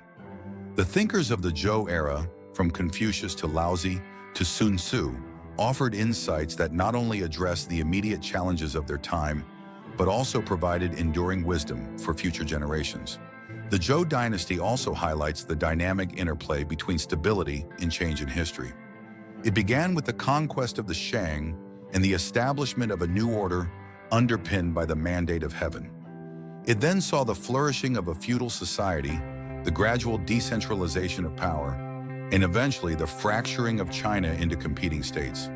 The thinkers of the Zhou era, from Confucius to Laozi to Sun Tzu, offered insights that not only addressed the immediate challenges of their time, but also provided enduring wisdom for future generations. The Zhou Dynasty also highlights the dynamic interplay between stability and change in history. It began with the conquest of the Shang and the establishment of a new order underpinned by the mandate of heaven. It then saw the flourishing of a feudal society, the gradual decentralization of power, and eventually the fracturing of China into competing states.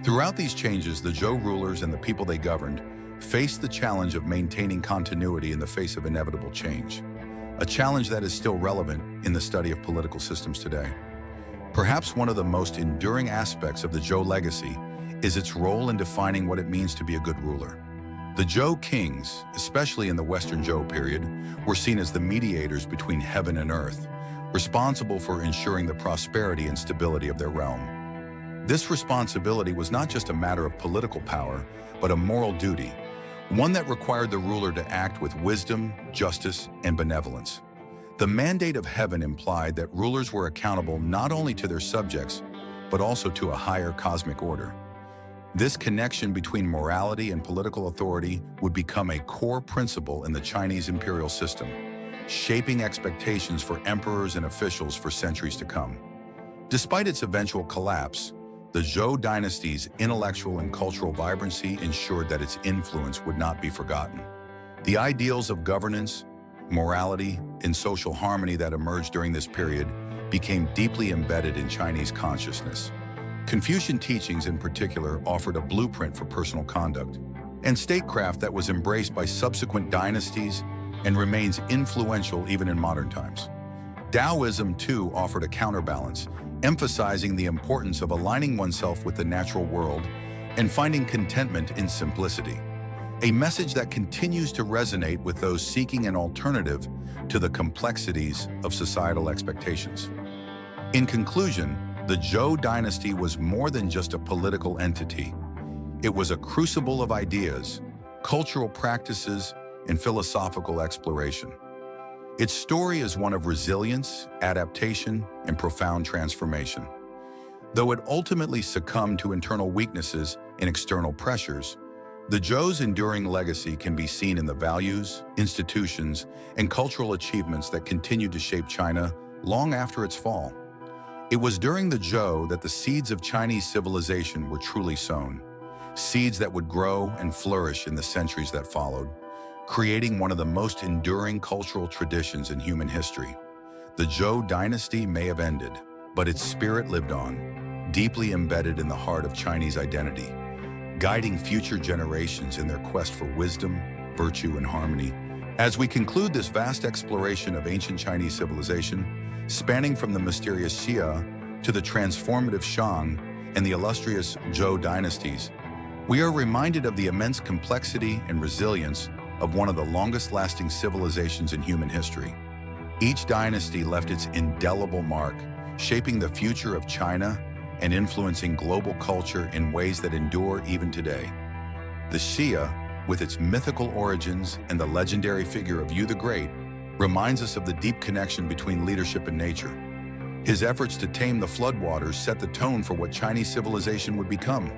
Throughout these changes, the Zhou rulers and the people they governed faced the challenge of maintaining continuity in the face of inevitable change, a challenge that is still relevant in the study of political systems today. Perhaps one of the most enduring aspects of the Zhou legacy is its role in defining what it means to be a good ruler. The Zhou kings, especially in the Western Zhou period, were seen as the mediators between heaven and earth, responsible for ensuring the prosperity and stability of their realm. This responsibility was not just a matter of political power, but a moral duty, one that required the ruler to act with wisdom, justice, and benevolence. The mandate of heaven implied that rulers were accountable not only to their subjects, but also to a higher cosmic order. This connection between morality and political authority would become a core principle in the Chinese imperial system, shaping expectations for emperors and officials for centuries to come. Despite its eventual collapse, the Zhou dynasty's intellectual and cultural vibrancy ensured that its influence would not be forgotten. The ideals of governance, morality, and social harmony that emerged during this period became deeply embedded in Chinese consciousness. Confucian teachings in particular offered a blueprint for personal conduct and statecraft that was embraced by subsequent dynasties and remains influential even in modern times. Taoism, too, offered a counterbalance, emphasizing the importance of aligning oneself with the natural world and finding contentment in simplicity, a message that continues to resonate with those seeking an alternative to the complexities of societal expectations. In conclusion, the Zhou dynasty was more than just a political entity. It was a crucible of ideas, cultural practices, and philosophical exploration. Its story is one of resilience, adaptation, and profound transformation. Though it ultimately succumbed to internal weaknesses and external pressures, the Zhou's enduring legacy can be seen in the values, institutions, and cultural achievements that continued to shape China long after its fall. It was during the Zhou that the seeds of Chinese civilization were truly sown, seeds that would grow and flourish in the centuries that followed, creating one of the most enduring cultural traditions in human history. The Zhou dynasty may have ended, but its spirit lived on, deeply embedded in the heart of Chinese identity, guiding future generations in their quest for wisdom, virtue, and harmony. As we conclude this vast exploration of ancient Chinese civilization, spanning from the mysterious Xia to the transformative Shang and the illustrious Zhou dynasties, we are reminded of the immense complexity and resilience of one of the longest-lasting civilizations in human history. Each dynasty left its indelible mark, shaping the future of China and influencing global culture in ways that endure even today. The Xia, with its mythical origins and the legendary figure of Yu the Great, reminds us of the deep connection between leadership and nature. His efforts to tame the floodwaters set the tone for what Chinese civilization would become,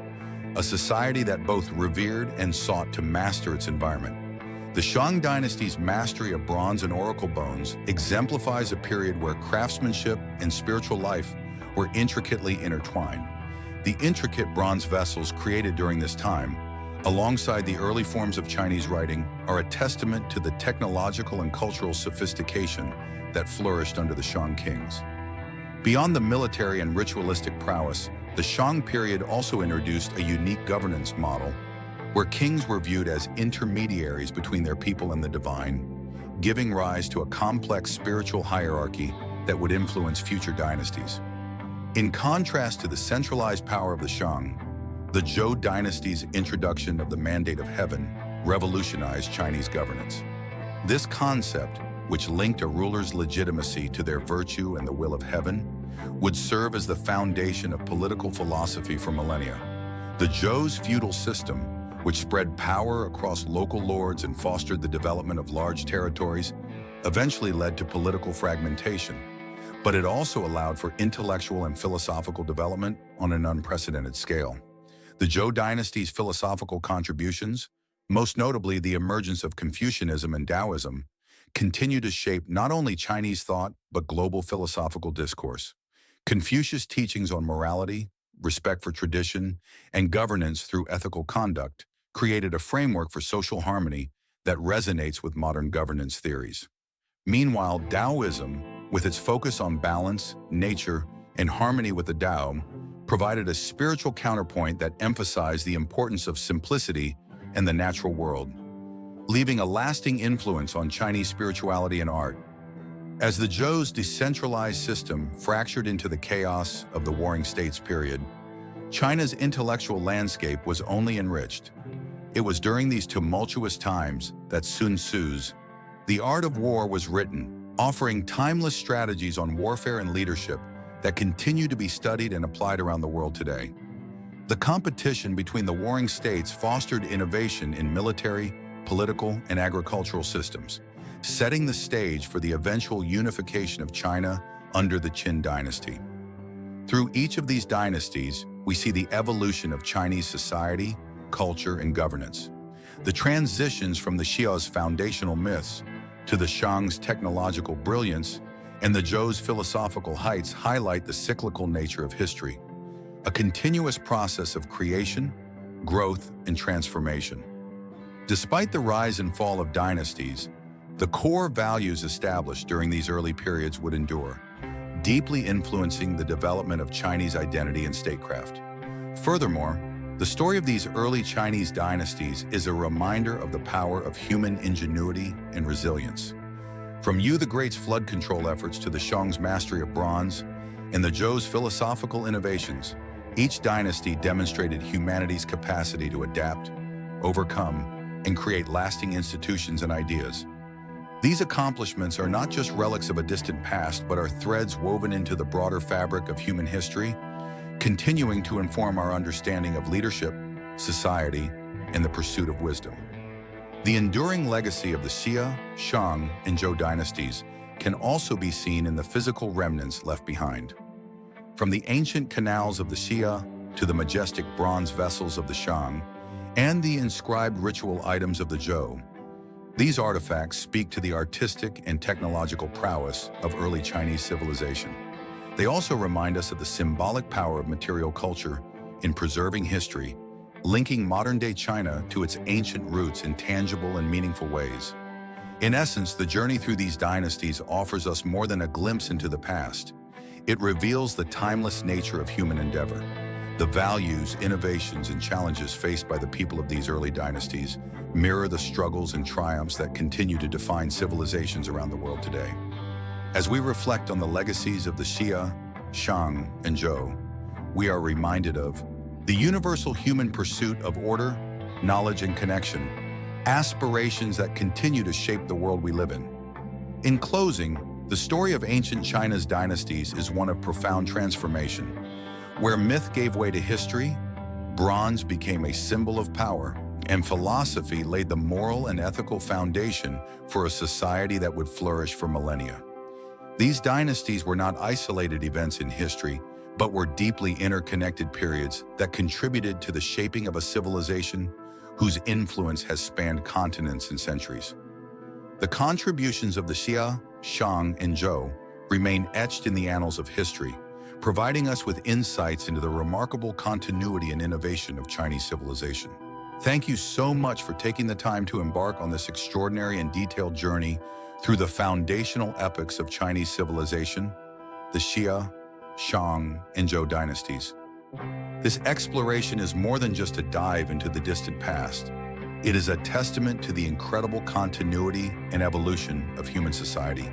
a society that both revered and sought to master its environment. The Shang Dynasty's mastery of bronze and oracle bones exemplifies a period where craftsmanship and spiritual life were intricately intertwined. The intricate bronze vessels created during this time, alongside the early forms of Chinese writing, are a testament to the technological and cultural sophistication that flourished under the Shang kings. Beyond the military and ritualistic prowess, the Shang period also introduced a unique governance model where kings were viewed as intermediaries between their people and the divine, giving rise to a complex spiritual hierarchy that would influence future dynasties. In contrast to the centralized power of the Shang, the Zhou dynasty's introduction of the mandate of heaven revolutionized Chinese governance. This concept, which linked a ruler's legitimacy to their virtue and the will of heaven, would serve as the foundation of political philosophy for millennia. The Zhou's feudal system, which spread power across local lords and fostered the development of large territories, eventually led to political fragmentation, but it also allowed for intellectual and philosophical development on an unprecedented scale. The Zhou dynasty's philosophical contributions, most notably the emergence of Confucianism and Taoism, continue to shape not only Chinese thought, but global philosophical discourse. Confucius' teachings on morality, respect for tradition, and governance through ethical conduct created a framework for social harmony that resonates with modern governance theories. Meanwhile, Taoism, with its focus on balance, nature, and harmony with the Tao, provided a spiritual counterpoint that emphasized the importance of simplicity and the natural world, leaving a lasting influence on Chinese spirituality and art. As the Zhou's decentralized system fractured into the chaos of the Warring States period, China's intellectual landscape was only enriched. It was during these tumultuous times that Sun Tzu's The Art of War was written, offering timeless strategies on warfare and leadership that continue to be studied and applied around the world today. The competition between the warring states fostered innovation in military, political, and agricultural systems, setting the stage for the eventual unification of China under the Qin dynasty. Through each of these dynasties, we see the evolution of Chinese society, culture, and governance. The transitions from the Xia's foundational myths to the Shang's technological brilliance and the Zhou's philosophical heights highlight the cyclical nature of history, a continuous process of creation, growth, and transformation. Despite the rise and fall of dynasties, the core values established during these early periods would endure, deeply influencing the development of Chinese identity and statecraft. Furthermore, the story of these early Chinese dynasties is a reminder of the power of human ingenuity and resilience. From Yu the Great's flood control efforts to the Shang's mastery of bronze and the Zhou's philosophical innovations, each dynasty demonstrated humanity's capacity to adapt, overcome, and create lasting institutions and ideas. These accomplishments are not just relics of a distant past, but are threads woven into the broader fabric of human history, continuing to inform our understanding of leadership, society, and the pursuit of wisdom. The enduring legacy of the Xia, Shang, and Zhou dynasties can also be seen in the physical remnants left behind. From the ancient canals of the Xia to the majestic bronze vessels of the Shang and the inscribed ritual items of the Zhou, these artifacts speak to the artistic and technological prowess of early Chinese civilization. They also remind us of the symbolic power of material culture in preserving history, linking modern-day China to its ancient roots in tangible and meaningful ways. In essence, the journey through these dynasties offers us more than a glimpse into the past. It reveals the timeless nature of human endeavor. The values, innovations, and challenges faced by the people of these early dynasties mirror the struggles and triumphs that continue to define civilizations around the world today. As we reflect on the legacies of the Xia, Shang, and Zhou, we are reminded of the universal human pursuit of order, knowledge, and connection, aspirations that continue to shape the world we live in. In closing, the story of ancient China's dynasties is one of profound transformation, where myth gave way to history, bronze became a symbol of power, and philosophy laid the moral and ethical foundation for a society that would flourish for millennia. These dynasties were not isolated events in history, but were deeply interconnected periods that contributed to the shaping of a civilization whose influence has spanned continents and centuries. The contributions of the Xia, Shang, and Zhou remain etched in the annals of history, providing us with insights into the remarkable continuity and innovation of Chinese civilization. Thank you so much for taking the time to embark on this extraordinary and detailed journey through the foundational epochs of Chinese civilization, the Xia, Shang, and Zhou dynasties. This exploration is more than just a dive into the distant past. It is a testament to the incredible continuity and evolution of human society,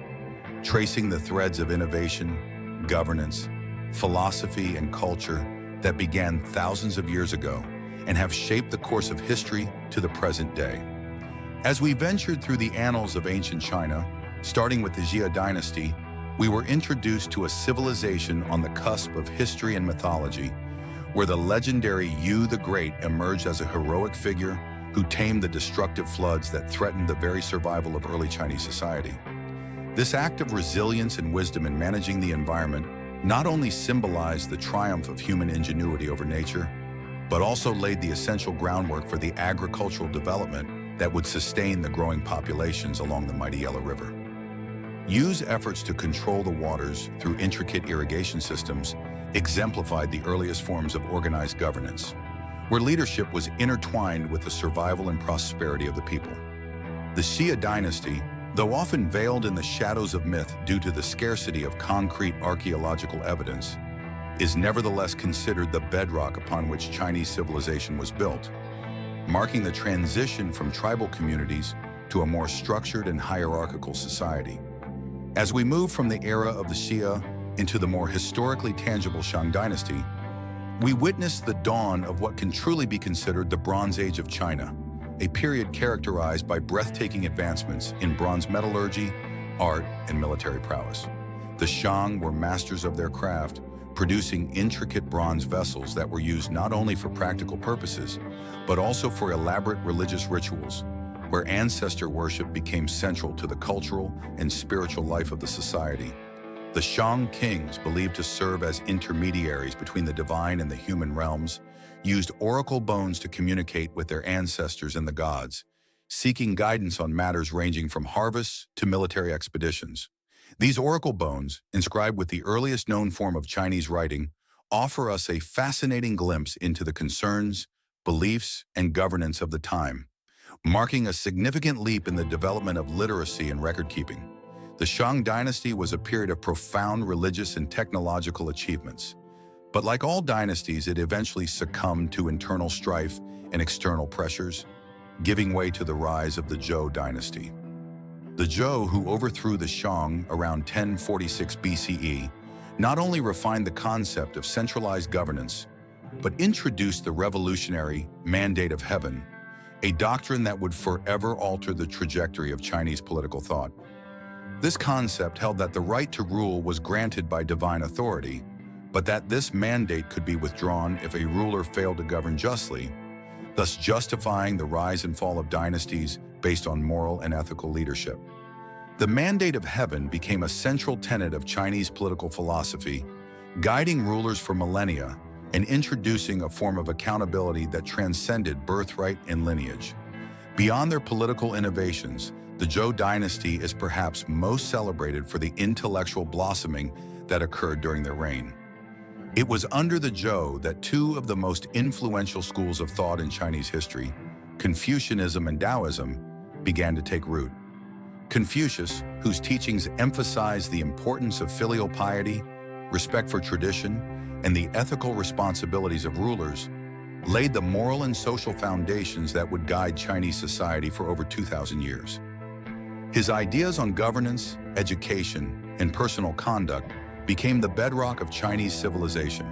tracing the threads of innovation, governance, philosophy, and culture that began thousands of years ago and have shaped the course of history to the present day. As we ventured through the annals of ancient China, starting with the Xia Dynasty, we were introduced to a civilization on the cusp of history and mythology, where the legendary Yu the Great emerged as a heroic figure who tamed the destructive floods that threatened the very survival of early Chinese society. This act of resilience and wisdom in managing the environment not only symbolized the triumph of human ingenuity over nature, but also laid the essential groundwork for the agricultural development that would sustain the growing populations along the mighty Yellow River. Yu's efforts to control the waters through intricate irrigation systems exemplified the earliest forms of organized governance, where leadership was intertwined with the survival and prosperity of the people. The Xia Dynasty, Though often veiled in the shadows of myth due to the scarcity of concrete archaeological evidence, is nevertheless considered the bedrock upon which Chinese civilization was built, marking the transition from tribal communities to a more structured and hierarchical society. As we move from the era of the Xia into the more historically tangible Shang Dynasty, we witness the dawn of what can truly be considered the Bronze Age of China, a period characterized by breathtaking advancements in bronze metallurgy, art, and military prowess. The Shang were masters of their craft, producing intricate bronze vessels that were used not only for practical purposes, but also for elaborate religious rituals, where ancestor worship became central to the cultural and spiritual life of the society. The Shang kings, believed to serve as intermediaries between the divine and the human realms, used oracle bones to communicate with their ancestors and the gods, seeking guidance on matters ranging from harvests to military expeditions. These oracle bones, inscribed with the earliest known form of Chinese writing, offer us a fascinating glimpse into the concerns, beliefs, and governance of the time, marking a significant leap in the development of literacy and record-keeping. The Shang Dynasty was a period of profound religious and technological achievements. But like all dynasties, it eventually succumbed to internal strife and external pressures, giving way to the rise of the Zhou Dynasty. The Zhou, who overthrew the Shang around 1046 BCE, not only refined the concept of centralized governance, but introduced the revolutionary Mandate of Heaven, a doctrine that would forever alter the trajectory of Chinese political thought. This concept held that the right to rule was granted by divine authority, but that this mandate could be withdrawn if a ruler failed to govern justly, thus justifying the rise and fall of dynasties based on moral and ethical leadership. The Mandate of Heaven became a central tenet of Chinese political philosophy, guiding rulers for millennia and introducing a form of accountability that transcended birthright and lineage. Beyond their political innovations, the Zhou Dynasty is perhaps most celebrated for the intellectual blossoming that occurred during their reign. It was under the Zhou that two of the most influential schools of thought in Chinese history, Confucianism and Taoism, began to take root. Confucius, whose teachings emphasized the importance of filial piety, respect for tradition, and the ethical responsibilities of rulers, laid the moral and social foundations that would guide Chinese society for over 2,000 years. His ideas on governance, education, and personal conduct became the bedrock of Chinese civilization,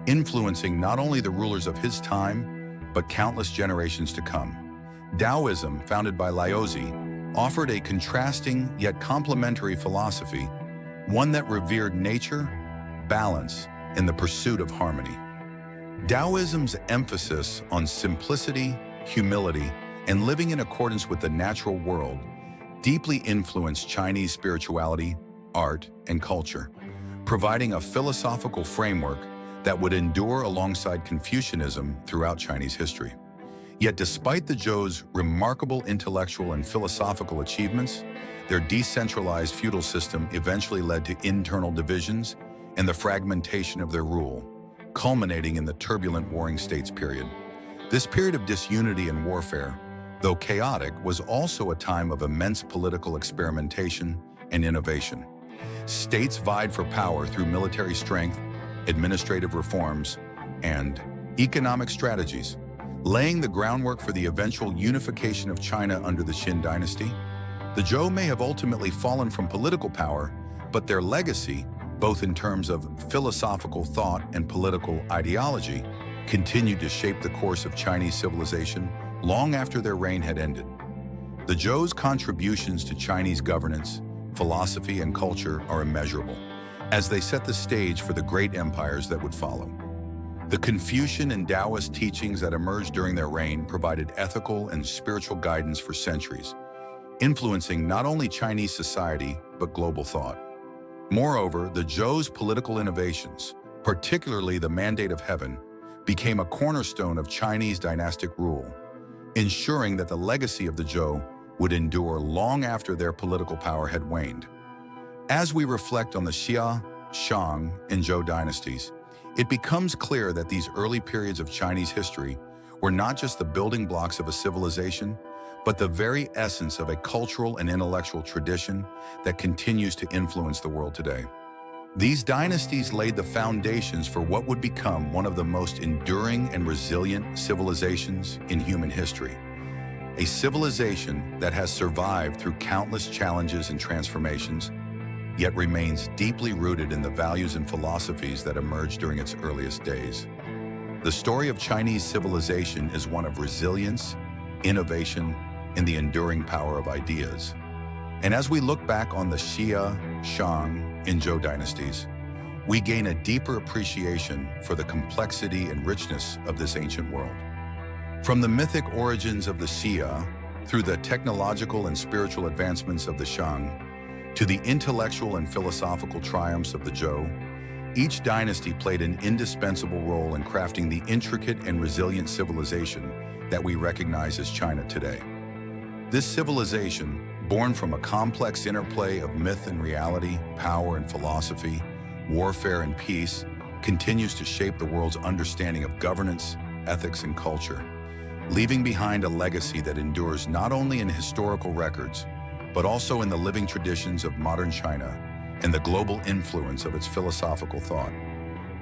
influencing not only the rulers of his time, but countless generations to come. Taoism, founded by Laozi, offered a contrasting yet complementary philosophy, one that revered nature, balance, and the pursuit of harmony. Taoism's emphasis on simplicity, humility, and living in accordance with the natural world deeply influenced Chinese spirituality, art, and culture, providing a philosophical framework that would endure alongside Confucianism throughout Chinese history. Yet despite the Zhou's remarkable intellectual and philosophical achievements, their decentralized feudal system eventually led to internal divisions and the fragmentation of their rule, culminating in the turbulent Warring States period. This period of disunity and warfare, though chaotic, was also a time of immense political experimentation and innovation. States vied for power through military strength, administrative reforms, and economic strategies, laying the groundwork for the eventual unification of China under the Qin dynasty. The Zhou may have ultimately fallen from political power, but their legacy, both in terms of philosophical thought and political ideology, continued to shape the course of Chinese civilization long after their reign had ended. The Zhou's contributions to Chinese governance, philosophy, and culture are immeasurable, as they set the stage for the great empires that would follow. The Confucian and Taoist teachings that emerged during their reign provided ethical and spiritual guidance for centuries, influencing not only Chinese society, but global thought. Moreover, the Zhou's political innovations, particularly the Mandate of Heaven, became a cornerstone of Chinese dynastic rule, ensuring that the legacy of the Zhou would endure long after their political power had waned. As we reflect on the Xia, Shang, and Zhou dynasties, it becomes clear that these early periods of Chinese history were not just the building blocks of a civilization, but the very essence of a cultural and intellectual tradition that continues to influence the world today. These dynasties laid the foundations for what would become one of the most enduring and resilient civilizations in human history. A civilization that has survived through countless challenges and transformations, yet remains deeply rooted in the values and philosophies that emerged during its earliest days. The story of Chinese civilization is one of resilience, innovation, and the enduring power of ideas. And as we look back on the Xia, Shang, and Zhou dynasties, we gain a deeper appreciation for the complexity and richness of this ancient world. From the mythic origins of the Xia, through the technological and spiritual advancements of the Shang, to the intellectual and philosophical triumphs of the Zhou, each dynasty played an indispensable role in crafting the intricate and resilient civilization that we recognize as China today. This civilization, born from a complex interplay of myth and reality, power and philosophy, warfare and peace, continues to shape the world's understanding of governance, ethics, and culture, leaving behind a legacy that endures not only in historical records, but also in the living traditions of modern China and the global influence of its philosophical thought.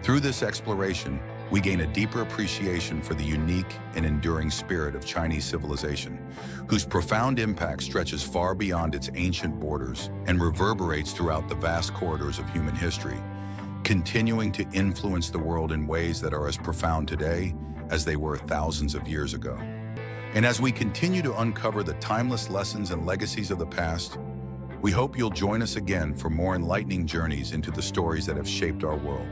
Through this exploration, we gain a deeper appreciation for the unique and enduring spirit of Chinese civilization, whose profound impact stretches far beyond its ancient borders and reverberates throughout the vast corridors of human history, continuing to influence the world in ways that are as profound today as they were thousands of years ago. And as we continue to uncover the timeless lessons and legacies of the past, we hope you'll join us again for more enlightening journeys into the stories that have shaped our world.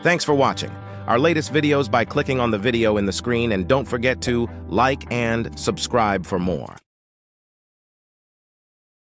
Thanks for watching our latest videos by clicking on the video in the screen, and don't forget to like and subscribe for more.